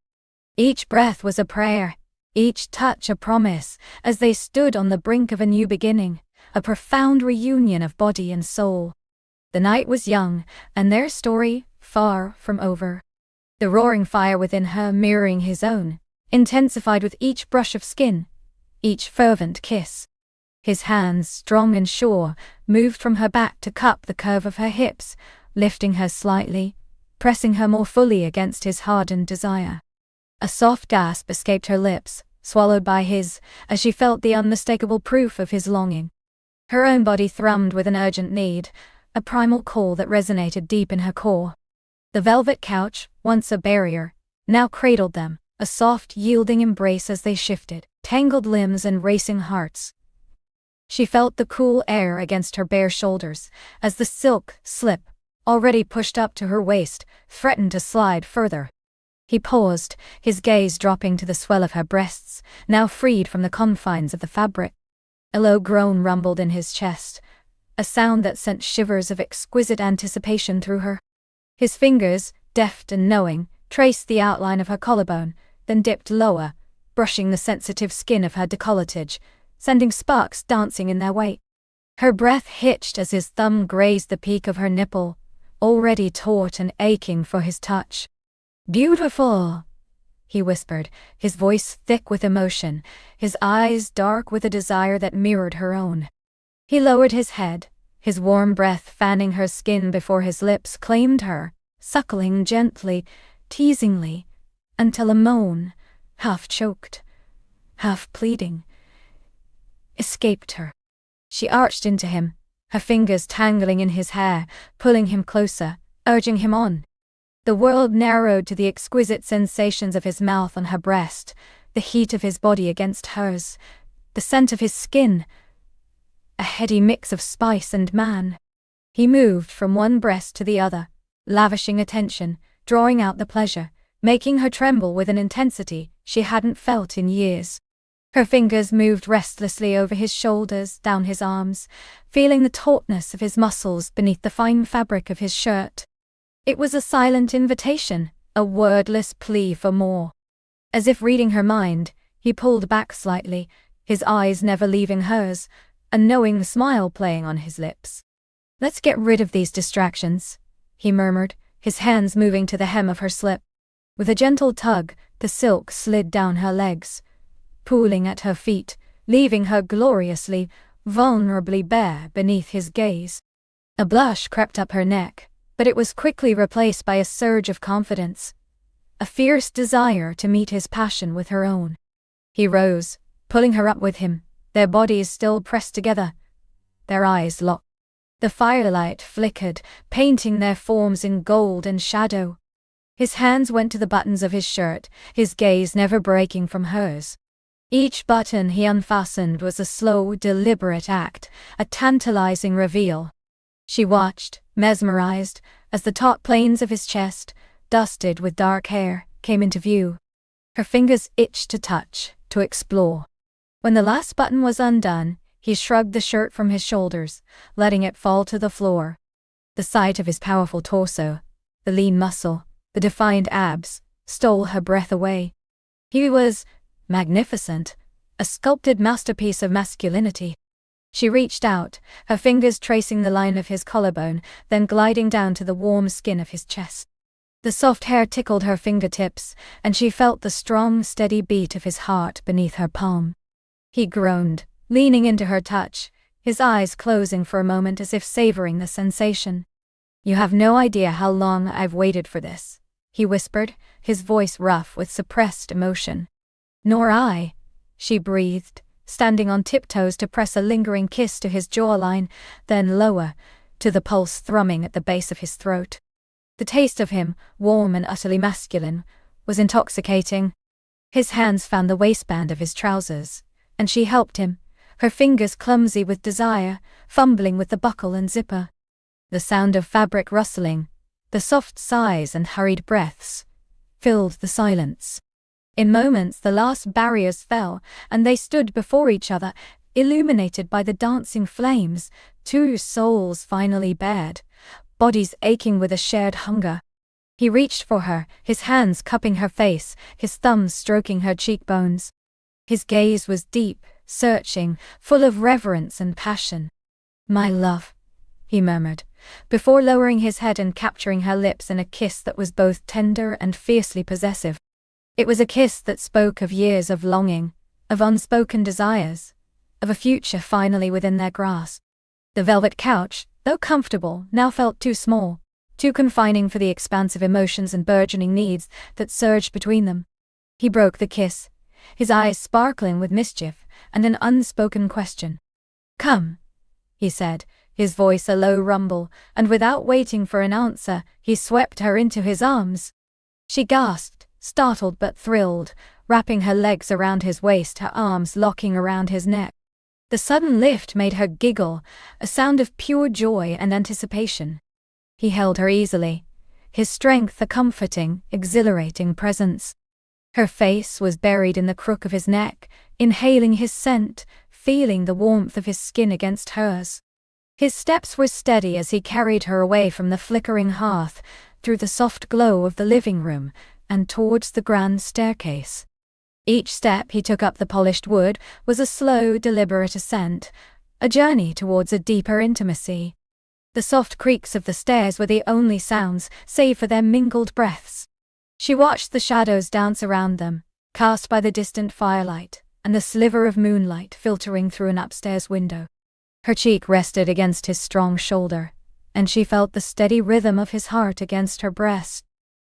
Each breath was a prayer, each touch a promise, as they stood on the brink of a new beginning, a profound reunion of body and soul. The night was young, and their story far from over. The roaring fire within her mirroring his own, intensified with each brush of skin, each fervent kiss. His hands, strong and sure, moved from her back to cup the curve of her hips, lifting her slightly, pressing her more fully against his hardened desire. A soft gasp escaped her lips, swallowed by his, as she felt the unmistakable proof of his longing. Her own body thrummed with an urgent need, a primal call that resonated deep in her core. The velvet couch, once a barrier, now cradled them, a soft, yielding embrace as they shifted, tangled limbs and racing hearts. She felt the cool air against her bare shoulders, as the silk slip, already pushed up to her waist, threatened to slide further. He paused, his gaze dropping to the swell of her breasts, now freed from the confines of the fabric. A low groan rumbled in his chest, a sound that sent shivers of exquisite anticipation through her. His fingers, deft and knowing, traced the outline of her collarbone, then dipped lower, brushing the sensitive skin of her décolletage, sending sparks dancing in their wake. Her breath hitched as his thumb grazed the peak of her nipple, already taut and aching for his touch. "Beautiful," he whispered, his voice thick with emotion, his eyes dark with a desire that mirrored her own. He lowered his head, his warm breath fanning her skin before his lips claimed her, suckling gently, teasingly, until a moan, half choked, half pleading, escaped her. She arched into him, her fingers tangling in his hair, pulling him closer, urging him on. The world narrowed to the exquisite sensations of his mouth on her breast, the heat of his body against hers, the scent of his skin, a heady mix of spice and man. He moved from one breast to the other, lavishing attention, drawing out the pleasure, making her tremble with an intensity she hadn't felt in years. Her fingers moved restlessly over his shoulders, down his arms, feeling the tautness of his muscles beneath the fine fabric of his shirt. It was a silent invitation, a wordless plea for more. As if reading her mind, he pulled back slightly, his eyes never leaving hers, a knowing smile playing on his lips. "Let's get rid of these distractions," he murmured, his hands moving to the hem of her slip. With a gentle tug, the silk slid down her legs, pooling at her feet, leaving her gloriously, vulnerably bare beneath his gaze. A blush crept up her neck, but it was quickly replaced by a surge of confidence, a fierce desire to meet his passion with her own. He rose, pulling her up with him, their bodies still pressed together, their eyes locked. The firelight flickered, painting their forms in gold and shadow. His hands went to the buttons of his shirt, his gaze never breaking from hers. Each button he unfastened was a slow, deliberate act, a tantalizing reveal. She watched, mesmerized, as the taut planes of his chest, dusted with dark hair, came into view. Her fingers itched to touch, to explore. When the last button was undone, he shrugged the shirt from his shoulders, letting it fall to the floor. The sight of his powerful torso, the lean muscle, the defined abs, stole her breath away. He was magnificent, a sculpted masterpiece of masculinity. She reached out, her fingers tracing the line of his collarbone, then gliding down to the warm skin of his chest. The soft hair tickled her fingertips, and she felt the strong, steady beat of his heart beneath her palm. He groaned, leaning into her touch, his eyes closing for a moment as if savoring the sensation. "You have no idea how long I've waited for this," he whispered, his voice rough with suppressed emotion. "Nor I," she breathed, standing on tiptoes to press a lingering kiss to his jawline, then lower, to the pulse thrumming at the base of his throat. The taste of him, warm and utterly masculine, was intoxicating. His hands found the waistband of his trousers, and she helped him, her fingers clumsy with desire, fumbling with the buckle and zipper. The sound of fabric rustling, the soft sighs and hurried breaths, filled the silence. In moments the last barriers fell, and they stood before each other, illuminated by the dancing flames, two souls finally bared, bodies aching with a shared hunger. He reached for her, his hands cupping her face, his thumbs stroking her cheekbones. His gaze was deep, searching, full of reverence and passion. "My love," he murmured, before lowering his head and capturing her lips in a kiss that was both tender and fiercely possessive. It was a kiss that spoke of years of longing, of unspoken desires, of a future finally within their grasp. The velvet couch, though comfortable, now felt too small, too confining for the expansive emotions and burgeoning needs that surged between them. He broke the kiss, his eyes sparkling with mischief and an unspoken question. "Come," he said, his voice a low rumble, and without waiting for an answer, he swept her into his arms. She gasped, startled but thrilled, wrapping her legs around his waist, her arms locking around his neck. The sudden lift made her giggle, a sound of pure joy and anticipation. He held her easily, his strength a comforting, exhilarating presence. Her face was buried in the crook of his neck, inhaling his scent, feeling the warmth of his skin against hers. His steps were steady as he carried her away from the flickering hearth, through the soft glow of the living room, and towards the grand staircase. Each step he took up the polished wood was a slow, deliberate ascent, a journey towards a deeper intimacy. The soft creaks of the stairs were the only sounds, save for their mingled breaths. She watched the shadows dance around them, cast by the distant firelight, and the sliver of moonlight filtering through an upstairs window. Her cheek rested against his strong shoulder, and she felt the steady rhythm of his heart against her breast.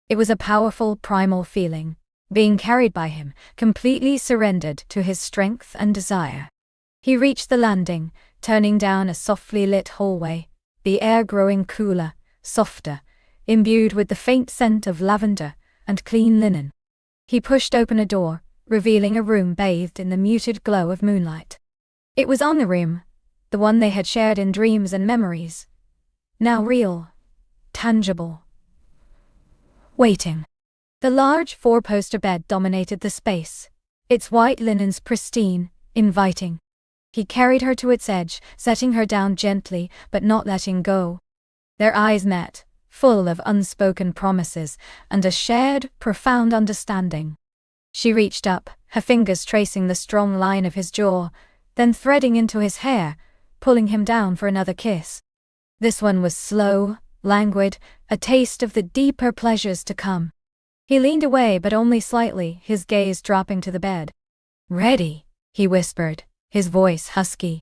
It was a powerful, primal feeling, being carried by him, completely surrendered to his strength and desire. He reached the landing, turning down a softly lit hallway, the air growing cooler, softer, imbued with the faint scent of lavender and clean linen. He pushed open a door, revealing a room bathed in the muted glow of moonlight. It was on the room, the one they had shared in dreams and memories. Now real, tangible, waiting. The large four-poster bed dominated the space, its white linens pristine, inviting. He carried her to its edge, setting her down gently, but not letting go. Their eyes met, full of unspoken promises and a shared, profound understanding. She reached up, her fingers tracing the strong line of his jaw, then threading into his hair, pulling him down for another kiss. This one was slow, languid, a taste of the deeper pleasures to come. He leaned away but only slightly, his gaze dropping to the bed. "Ready," he whispered, his voice husky.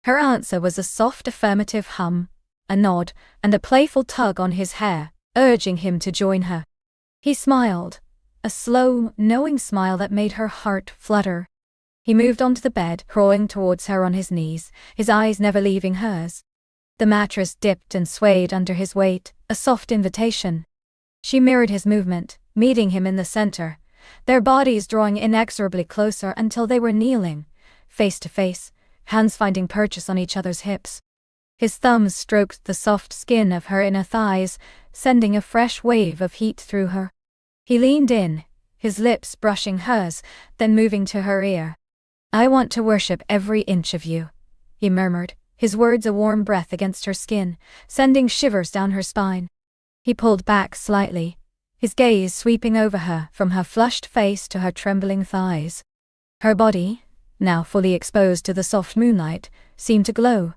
Her answer was a soft affirmative hum, a nod, and a playful tug on his hair, urging him to join her. He smiled, a slow, knowing smile that made her heart flutter. He moved onto the bed, crawling towards her on his knees, his eyes never leaving hers. The mattress dipped and swayed under his weight, a soft invitation. She mirrored his movement, meeting him in the center, their bodies drawing inexorably closer until they were kneeling, face to face, hands finding purchase on each other's hips. His thumbs stroked the soft skin of her inner thighs, sending a fresh wave of heat through her. He leaned in, his lips brushing hers, then moving to her ear. "I want to worship every inch of you," he murmured, his words a warm breath against her skin, sending shivers down her spine. He pulled back slightly, his gaze sweeping over her, from her flushed face to her trembling thighs. Her body, now fully exposed to the soft moonlight, seemed to glow,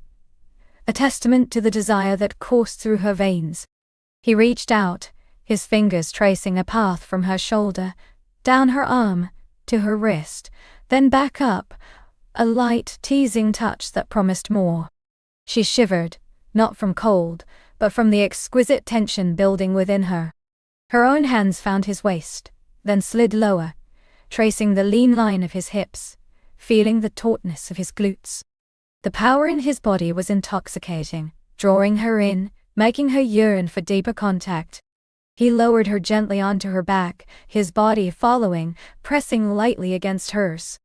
a testament to the desire that coursed through her veins. He reached out, his fingers tracing a path from her shoulder, down her arm, to her wrist, then back up, a light, teasing touch that promised more. She shivered, not from cold, but from the exquisite tension building within her. Her own hands found his waist, then slid lower, tracing the lean line of his hips, feeling the tautness of his glutes. The power in his body was intoxicating, drawing her in, making her yearn for deeper contact. He lowered her gently onto her back, his body following, pressing lightly against hers.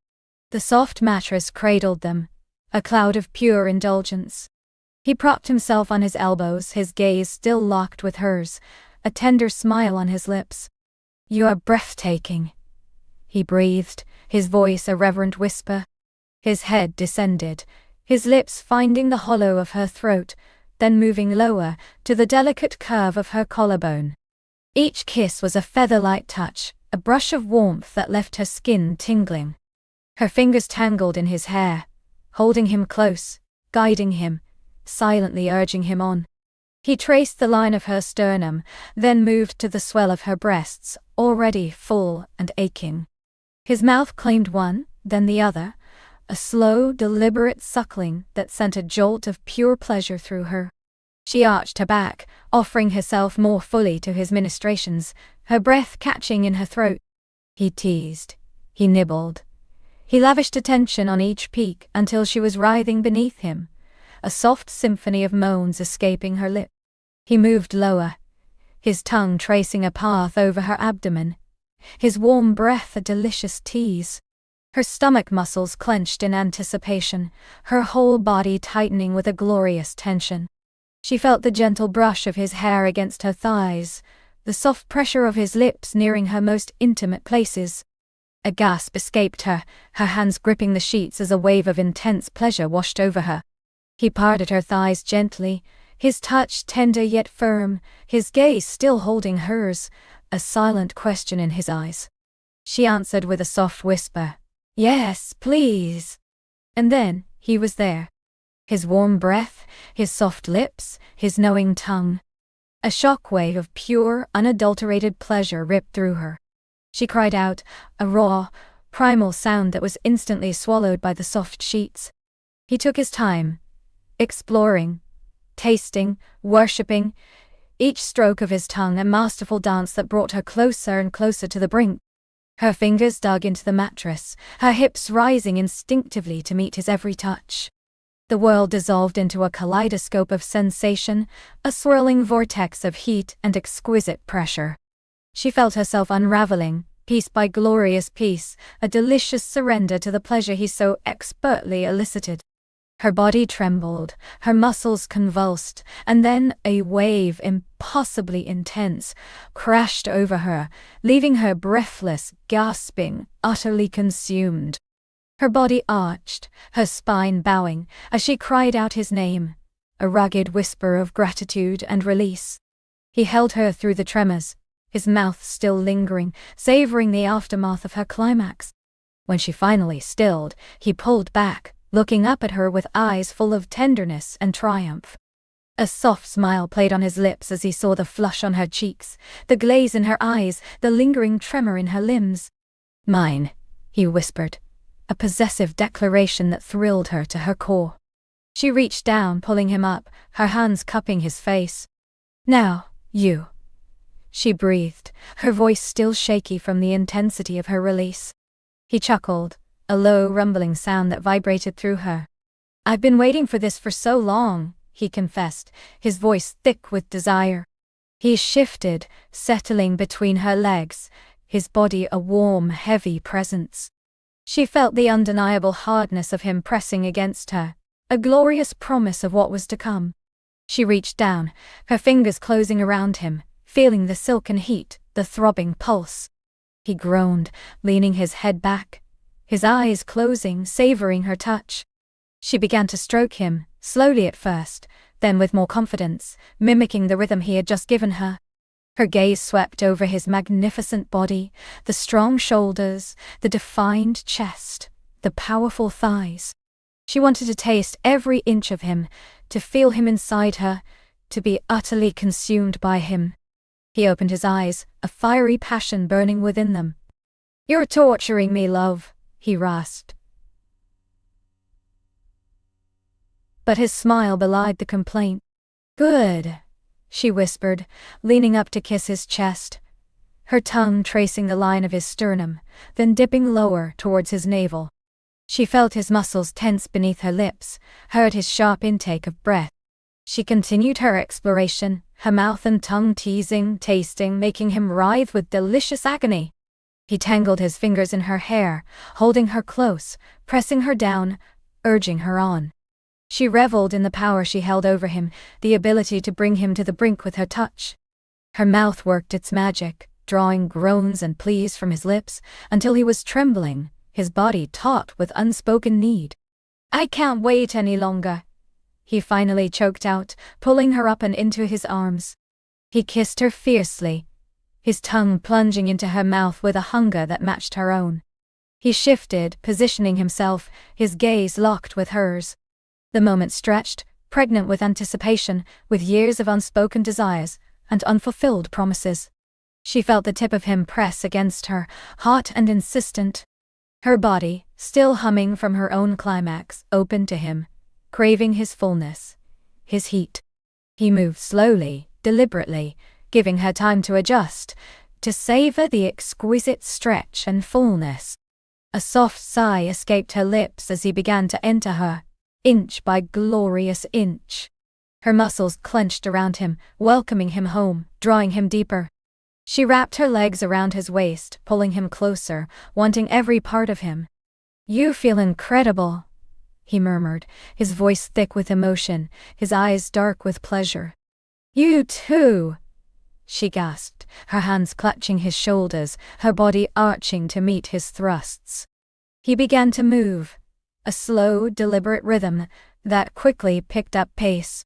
The soft mattress cradled them, a cloud of pure indulgence. He propped himself on his elbows, his gaze still locked with hers, a tender smile on his lips. "You are breathtaking," he breathed, his voice a reverent whisper. His head descended, his lips finding the hollow of her throat, then moving lower, to the delicate curve of her collarbone. Each kiss was a feather-light touch, a brush of warmth that left her skin tingling. Her fingers tangled in his hair, holding him close, guiding him, silently urging him on. He traced the line of her sternum, then moved to the swell of her breasts, already full and aching. His mouth claimed one, then the other, a slow, deliberate suckling that sent a jolt of pure pleasure through her. She arched her back, offering herself more fully to his ministrations, her breath catching in her throat. He teased. He nibbled. He lavished attention on each peak until she was writhing beneath him, a soft symphony of moans escaping her lip. He moved lower, his tongue tracing a path over her abdomen, his warm breath a delicious tease. Her stomach muscles clenched in anticipation, her whole body tightening with a glorious tension. She felt the gentle brush of his hair against her thighs, the soft pressure of his lips nearing her most intimate places. A gasp escaped her, her hands gripping the sheets as a wave of intense pleasure washed over her. He parted her thighs gently, his touch tender yet firm, his gaze still holding hers, a silent question in his eyes. She answered with a soft whisper, "Yes, please." And then, he was there. His warm breath, his soft lips, his knowing tongue. A shockwave of pure, unadulterated pleasure ripped through her. She cried out, a raw, primal sound that was instantly swallowed by the soft sheets. He took his time, exploring, tasting, worshipping, each stroke of his tongue a masterful dance that brought her closer and closer to the brink. Her fingers dug into the mattress, her hips rising instinctively to meet his every touch. The world dissolved into a kaleidoscope of sensation, a swirling vortex of heat and exquisite pressure. She felt herself unraveling, piece by glorious piece, a delicious surrender to the pleasure he so expertly elicited. Her body trembled, her muscles convulsed, and then a wave, impossibly intense, crashed over her, leaving her breathless, gasping, utterly consumed. Her body arched, her spine bowing, as she cried out his name, a rugged whisper of gratitude and release. He held her through the tremors, his mouth still lingering, savoring the aftermath of her climax. When she finally stilled, he pulled back, looking up at her with eyes full of tenderness and triumph. A soft smile played on his lips as he saw the flush on her cheeks, the glaze in her eyes, the lingering tremor in her limbs. "Mine," he whispered, a possessive declaration that thrilled her to her core. She reached down, pulling him up, her hands cupping his face. "Now, you," she breathed, her voice still shaky from the intensity of her release. He chuckled, a low, rumbling sound that vibrated through her. "I've been waiting for this for so long," he confessed, his voice thick with desire. He shifted, settling between her legs, his body a warm, heavy presence. She felt the undeniable hardness of him pressing against her, a glorious promise of what was to come. She reached down, her fingers closing around him, feeling the silken heat, the throbbing pulse. He groaned, leaning his head back, his eyes closing, savoring her touch. She began to stroke him, slowly at first, then with more confidence, mimicking the rhythm he had just given her. Her gaze swept over his magnificent body, the strong shoulders, the defined chest, the powerful thighs. She wanted to taste every inch of him, to feel him inside her, to be utterly consumed by him. He opened his eyes, a fiery passion burning within them. "You're torturing me, love," he rasped. But his smile belied the complaint. "Good," she whispered, leaning up to kiss his chest, her tongue tracing the line of his sternum, then dipping lower towards his navel. She felt his muscles tense beneath her lips, heard his sharp intake of breath. She continued her exploration, her mouth and tongue teasing, tasting, making him writhe with delicious agony. He tangled his fingers in her hair, holding her close, pressing her down, urging her on. She reveled in the power she held over him, the ability to bring him to the brink with her touch. Her mouth worked its magic, drawing groans and pleas from his lips, until he was trembling, his body taut with unspoken need. "I can't wait any longer," he finally choked out, pulling her up and into his arms. He kissed her fiercely, his tongue plunging into her mouth with a hunger that matched her own. He shifted, positioning himself, his gaze locked with hers. The moment stretched, pregnant with anticipation, with years of unspoken desires and unfulfilled promises. She felt the tip of him press against her, hot and insistent. Her body, still humming from her own climax, opened to him, craving his fullness, his heat. He moved slowly, deliberately, giving her time to adjust, to savor the exquisite stretch and fullness. A soft sigh escaped her lips as he began to enter her, inch by glorious inch. Her muscles clenched around him, welcoming him home, drawing him deeper. She wrapped her legs around his waist, pulling him closer, wanting every part of him. "You feel incredible," he murmured, his voice thick with emotion, his eyes dark with pleasure. "You too," she gasped, her hands clutching his shoulders, her body arching to meet his thrusts. He began to move, a slow, deliberate rhythm that quickly picked up pace.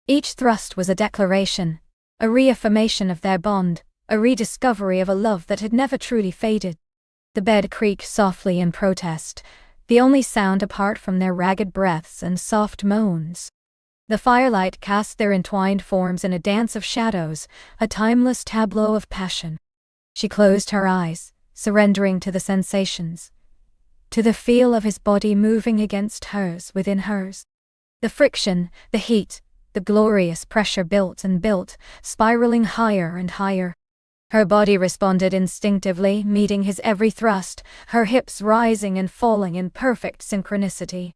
Each thrust was a declaration, a reaffirmation of their bond, a rediscovery of a love that had never truly faded. The bed creaked softly in protest, the only sound apart from their ragged breaths and soft moans. The firelight cast their entwined forms in a dance of shadows, a timeless tableau of passion. She closed her eyes, surrendering to the sensations, to the feel of his body moving against hers within hers. The friction, the heat, the glorious pressure built and built, spiraling higher and higher. Her body responded instinctively, meeting his every thrust, her hips rising and falling in perfect synchronicity.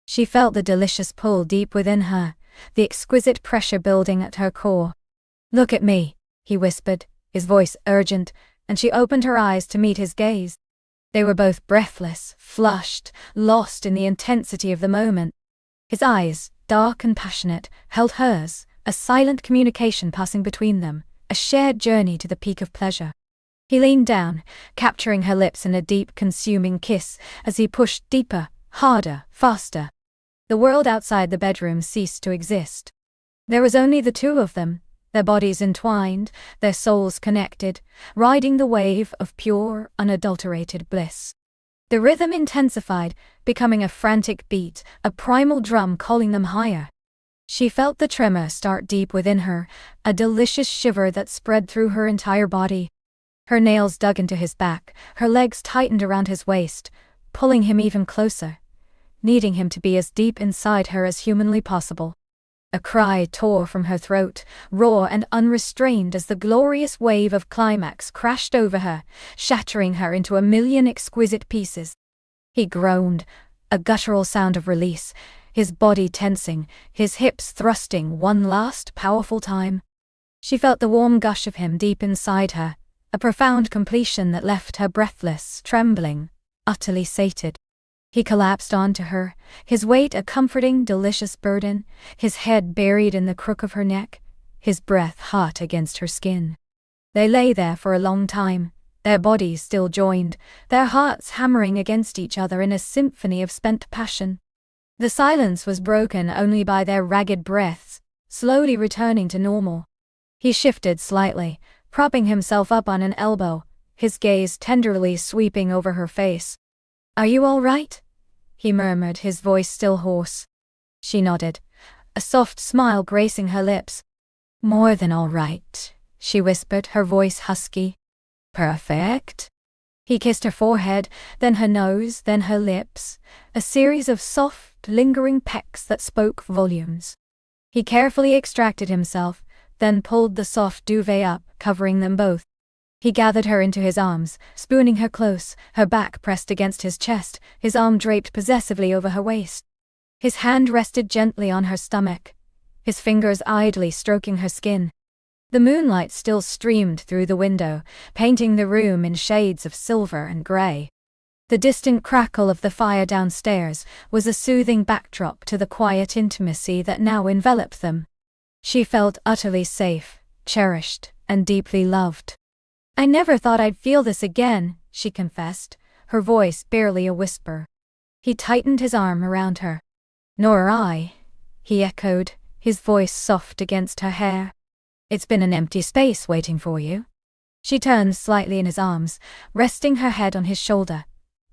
She felt the delicious pull deep within her, the exquisite pressure building at her core. "Look at me," he whispered, his voice urgent, and she opened her eyes to meet his gaze. They were both breathless, flushed, lost in the intensity of the moment. His eyes, dark and passionate, held hers, a silent communication passing between them, a shared journey to the peak of pleasure. He leaned down, capturing her lips in a deep, consuming kiss, as he pushed deeper, harder, faster. The world outside the bedroom ceased to exist. There was only the two of them, their bodies entwined, their souls connected, riding the wave of pure, unadulterated bliss. The rhythm intensified, becoming a frantic beat, a primal drum calling them higher. She felt the tremor start deep within her, a delicious shiver that spread through her entire body. Her nails dug into his back, her legs tightened around his waist, pulling him even closer, needing him to be as deep inside her as humanly possible. A cry tore from her throat, raw and unrestrained as the glorious wave of climax crashed over her, shattering her into a million exquisite pieces. He groaned, a guttural sound of release, his body tensing, his hips thrusting one last powerful time. She felt the warm gush of him deep inside her, a profound completion that left her breathless, trembling, utterly sated. He collapsed onto her, his weight a comforting, delicious burden, his head buried in the crook of her neck, his breath hot against her skin. They lay there for a long time, their bodies still joined, their hearts hammering against each other in a symphony of spent passion. The silence was broken only by their ragged breaths, slowly returning to normal. He shifted slightly, propping himself up on an elbow, his gaze tenderly sweeping over her face. "Are you all right?" he murmured, his voice still hoarse. She nodded, a soft smile gracing her lips. More than all right, she whispered, her voice husky. Perfect? He kissed her forehead, then her nose, then her lips, a series of soft, lingering pecks that spoke volumes. He carefully extracted himself, then pulled the soft duvet up, covering them both. He gathered her into his arms, spooning her close, her back pressed against his chest, his arm draped possessively over her waist. His hand rested gently on her stomach, his fingers idly stroking her skin. The moonlight still streamed through the window, painting the room in shades of silver and grey. The distant crackle of the fire downstairs was a soothing backdrop to the quiet intimacy that now enveloped them. She felt utterly safe, cherished, and deeply loved. I never thought I'd feel this again, she confessed, her voice barely a whisper. He tightened his arm around her. Nor I, he echoed, his voice soft against her hair. It's been an empty space waiting for you. She turned slightly in his arms, resting her head on his shoulder,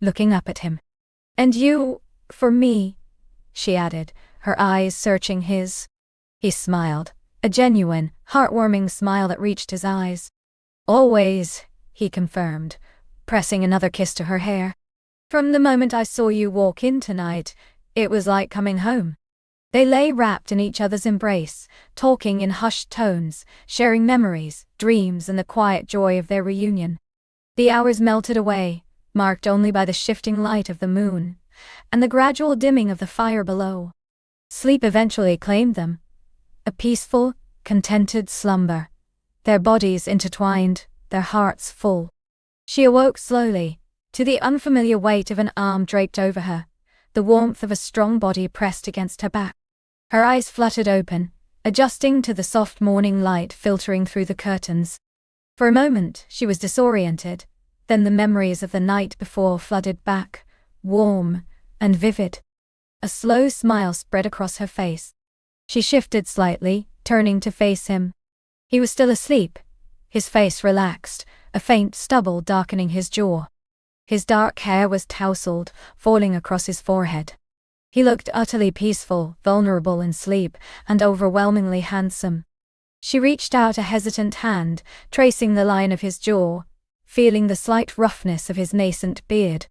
looking up at him. And you, for me, she added, her eyes searching his. He smiled, a genuine, heartwarming smile that reached his eyes. Always, he confirmed, pressing another kiss to her hair. From the moment I saw you walk in tonight, it was like coming home. They lay wrapped in each other's embrace, talking in hushed tones, sharing memories, dreams, and the quiet joy of their reunion. The hours melted away, marked only by the shifting light of the moon, and the gradual dimming of the fire below. Sleep eventually claimed them. A peaceful, contented slumber. Their bodies intertwined, their hearts full. She awoke slowly, to the unfamiliar weight of an arm draped over her, the warmth of a strong body pressed against her back. Her eyes fluttered open, adjusting to the soft morning light filtering through the curtains. For a moment, she was disoriented, then the memories of the night before flooded back, warm and vivid. A slow smile spread across her face. She shifted slightly, turning to face him. He was still asleep, his face relaxed, a faint stubble darkening his jaw. His dark hair was tousled, falling across his forehead. He looked utterly peaceful, vulnerable in sleep, and overwhelmingly handsome. She reached out a hesitant hand, tracing the line of his jaw, feeling the slight roughness of his nascent beard.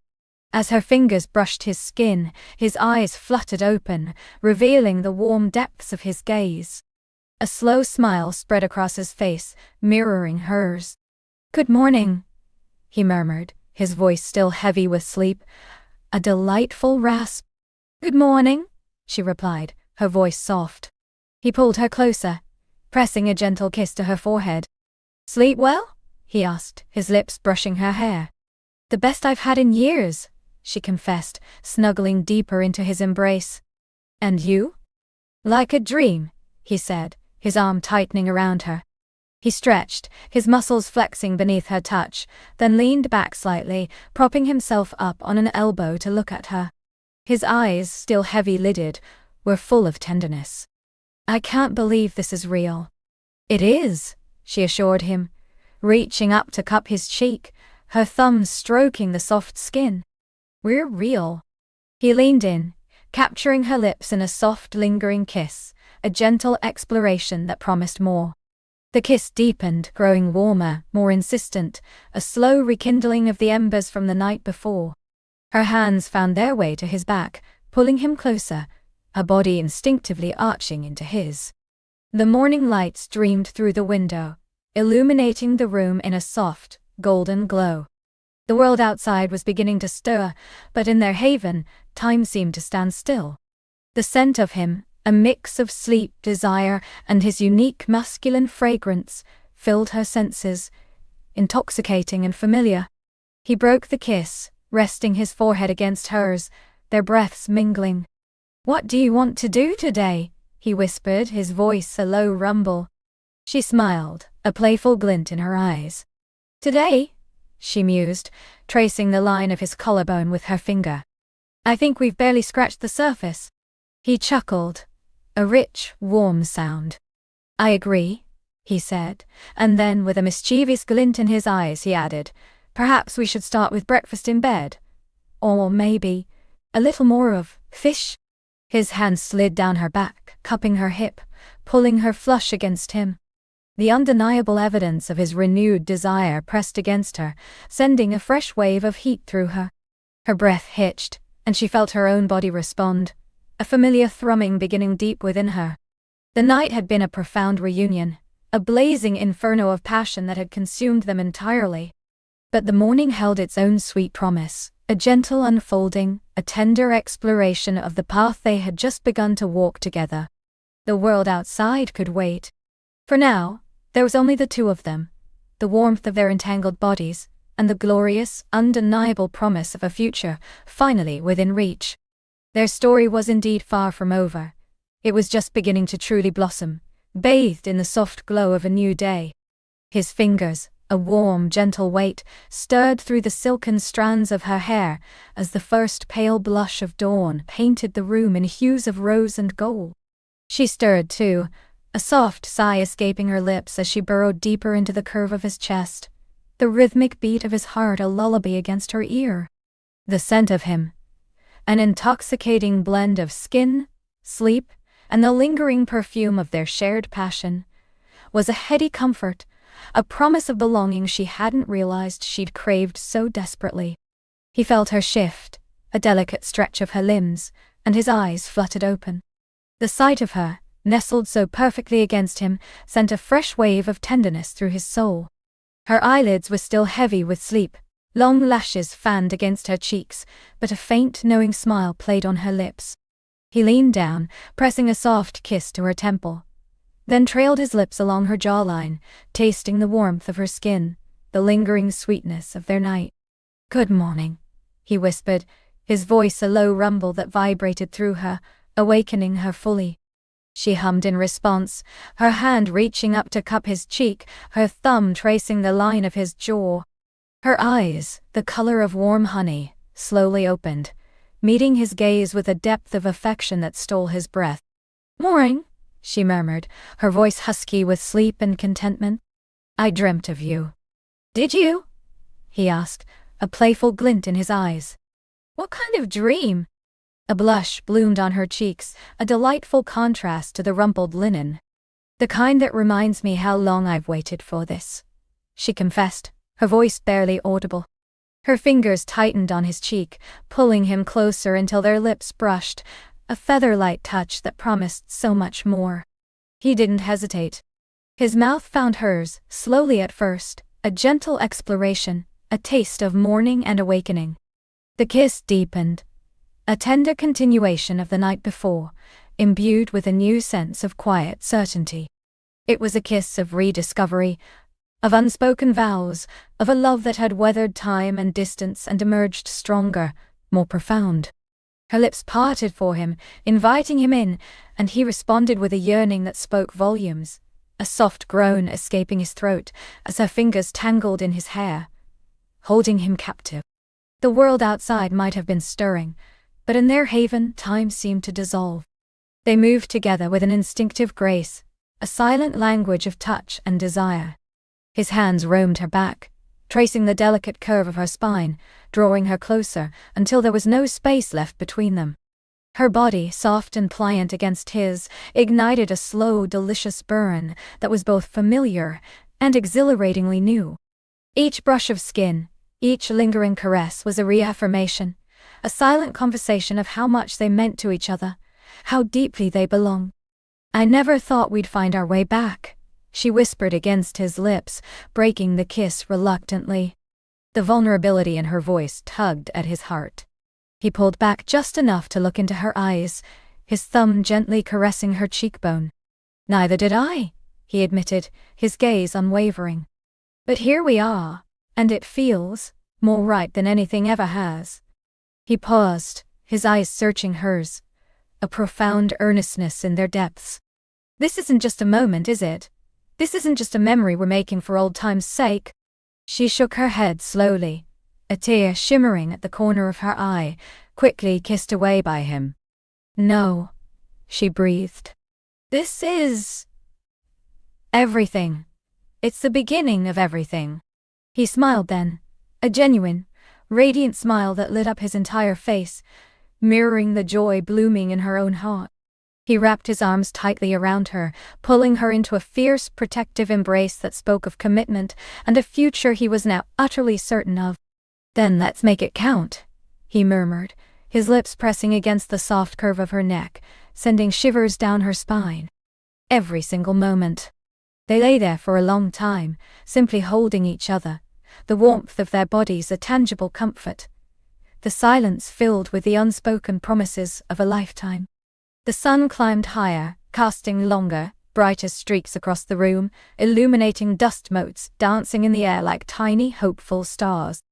As her fingers brushed his skin, his eyes fluttered open, revealing the warm depths of his gaze. A slow smile spread across his face, mirroring hers. "Good morning," he murmured, his voice still heavy with sleep, a delightful rasp. "Good morning," she replied, her voice soft. He pulled her closer, pressing a gentle kiss to her forehead. "Sleep well?" he asked, his lips brushing her hair. "The best I've had in years," she confessed, snuggling deeper into his embrace. "And you?" "Like a dream," he said, his arm tightening around her. He stretched, his muscles flexing beneath her touch, then leaned back slightly, propping himself up on an elbow to look at her. His eyes, still heavy-lidded, were full of tenderness. "I can't believe this is real." "It is," she assured him, reaching up to cup his cheek, her thumbs stroking the soft skin. "We're real." He leaned in, capturing her lips in a soft, lingering kiss, a gentle exploration that promised more. The kiss deepened, growing warmer, more insistent, a slow rekindling of the embers from the night before. Her hands found their way to his back, pulling him closer, her body instinctively arching into his. The morning light streamed through the window, illuminating the room in a soft, golden glow. The world outside was beginning to stir, but in their haven, time seemed to stand still. The scent of him, a mix of sleep, desire, and his unique masculine fragrance, filled her senses, intoxicating and familiar. He broke the kiss, resting his forehead against hers, their breaths mingling. "What do you want to do today?" he whispered, his voice a low rumble. She smiled, a playful glint in her eyes. "Today?" she mused, tracing the line of his collarbone with her finger. "I think we've barely scratched the surface." He chuckled, a rich, warm sound. "I agree," he said, and then with a mischievous glint in his eyes he added, "Perhaps we should start with breakfast in bed. Or maybe," A little more of fish? His hand slid down her back, cupping her hip, pulling her flush against him. The undeniable evidence of his renewed desire pressed against her, sending a fresh wave of heat through her. Her breath hitched, and she felt her own body respond, a familiar thrumming beginning deep within her. The night had been a profound reunion, a blazing inferno of passion that had consumed them entirely. But the morning held its own sweet promise, a gentle unfolding, a tender exploration of the path they had just begun to walk together. The world outside could wait. For now, there was only the two of them, the warmth of their entangled bodies, and the glorious, undeniable promise of a future, finally within reach. Their story was indeed far from over. It was just beginning to truly blossom, bathed in the soft glow of a new day. His fingers, a warm, gentle weight, stirred through the silken strands of her hair as the first pale blush of dawn painted the room in hues of rose and gold. She stirred too, a soft sigh escaping her lips as she burrowed deeper into the curve of his chest, the rhythmic beat of his heart a lullaby against her ear. The scent of him, an intoxicating blend of skin, sleep, and the lingering perfume of their shared passion, was a heady comfort, a promise of belonging she hadn't realized she'd craved so desperately. He felt her shift, a delicate stretch of her limbs, and his eyes fluttered open. The sight of her, nestled so perfectly against him, sent a fresh wave of tenderness through his soul. Her eyelids were still heavy with sleep, long lashes fanned against her cheeks, but a faint, knowing smile played on her lips. He leaned down, pressing a soft kiss to her temple, then trailed his lips along her jawline, tasting the warmth of her skin, the lingering sweetness of their night. "Good morning," he whispered, his voice a low rumble that vibrated through her, awakening her fully. She hummed in response, her hand reaching up to cup his cheek, her thumb tracing the line of his jaw. Her eyes, the color of warm honey, slowly opened, meeting his gaze with a depth of affection that stole his breath. "Morning," she murmured, her voice husky with sleep and contentment. "I dreamt of you." "Did you?" he asked, a playful glint in his eyes. "What kind of dream?" A blush bloomed on her cheeks, a delightful contrast to the rumpled linen. "The kind that reminds me how long I've waited for this," she confessed, her voice barely audible. Her fingers tightened on his cheek, pulling him closer until their lips brushed, a feather-light touch that promised so much more. He didn't hesitate. His mouth found hers, slowly at first, a gentle exploration, a taste of morning and awakening. The kiss deepened, a tender continuation of the night before, imbued with a new sense of quiet certainty. It was a kiss of rediscovery, of unspoken vows, of a love that had weathered time and distance and emerged stronger, more profound. Her lips parted for him, inviting him in, and he responded with a yearning that spoke volumes, a soft groan escaping his throat as her fingers tangled in his hair, holding him captive. The world outside might have been stirring, but in their haven time seemed to dissolve. They moved together with an instinctive grace, a silent language of touch and desire. His hands roamed her back, tracing the delicate curve of her spine, drawing her closer until there was no space left between them. Her body, soft and pliant against his, ignited a slow, delicious burn that was both familiar and exhilaratingly new. Each brush of skin, each lingering caress was a reaffirmation, a silent conversation of how much they meant to each other, how deeply they belonged. "I never thought we'd find our way back," she whispered against his lips, breaking the kiss reluctantly. The vulnerability in her voice tugged at his heart. He pulled back just enough to look into her eyes, his thumb gently caressing her cheekbone. "Neither did I," he admitted, his gaze unwavering. "But here we are, and it feels more right than anything ever has." He paused, his eyes searching hers, a profound earnestness in their depths. "This isn't just a moment, is it? This isn't just a memory we're making for old time's sake?" She shook her head slowly, a tear shimmering at the corner of her eye, quickly kissed away by him. "No," she breathed. "This is everything. It's the beginning of everything." He smiled then, a genuine, radiant smile that lit up his entire face, mirroring the joy blooming in her own heart. He wrapped his arms tightly around her, pulling her into a fierce, protective embrace that spoke of commitment and a future he was now utterly certain of. "Then let's make it count," he murmured, his lips pressing against the soft curve of her neck, sending shivers down her spine. Every single moment. They lay there for a long time, simply holding each other, the warmth of their bodies a tangible comfort, the silence filled with the unspoken promises of a lifetime. The sun climbed higher, casting longer, brighter streaks across the room, illuminating dust motes dancing in the air like tiny, hopeful stars.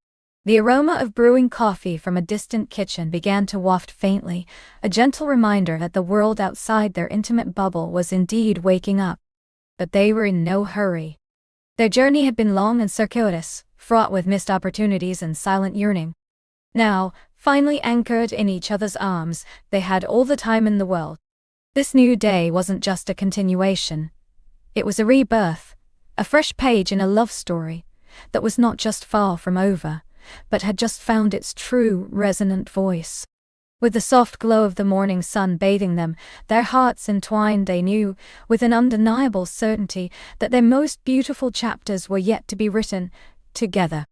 The aroma of brewing coffee from a distant kitchen began to waft faintly, a gentle reminder that the world outside their intimate bubble was indeed waking up. But they were in no hurry. Their journey had been long and circuitous, fraught with missed opportunities and silent yearning. Now, finally anchored in each other's arms, they had all the time in the world. This new day wasn't just a continuation. It was a rebirth, a fresh page in a love story that was not just far from over, but had just found its true, resonant voice. With the soft glow of the morning sun bathing them, their hearts entwined, they knew, with an undeniable certainty, that their most beautiful chapters were yet to be written, together.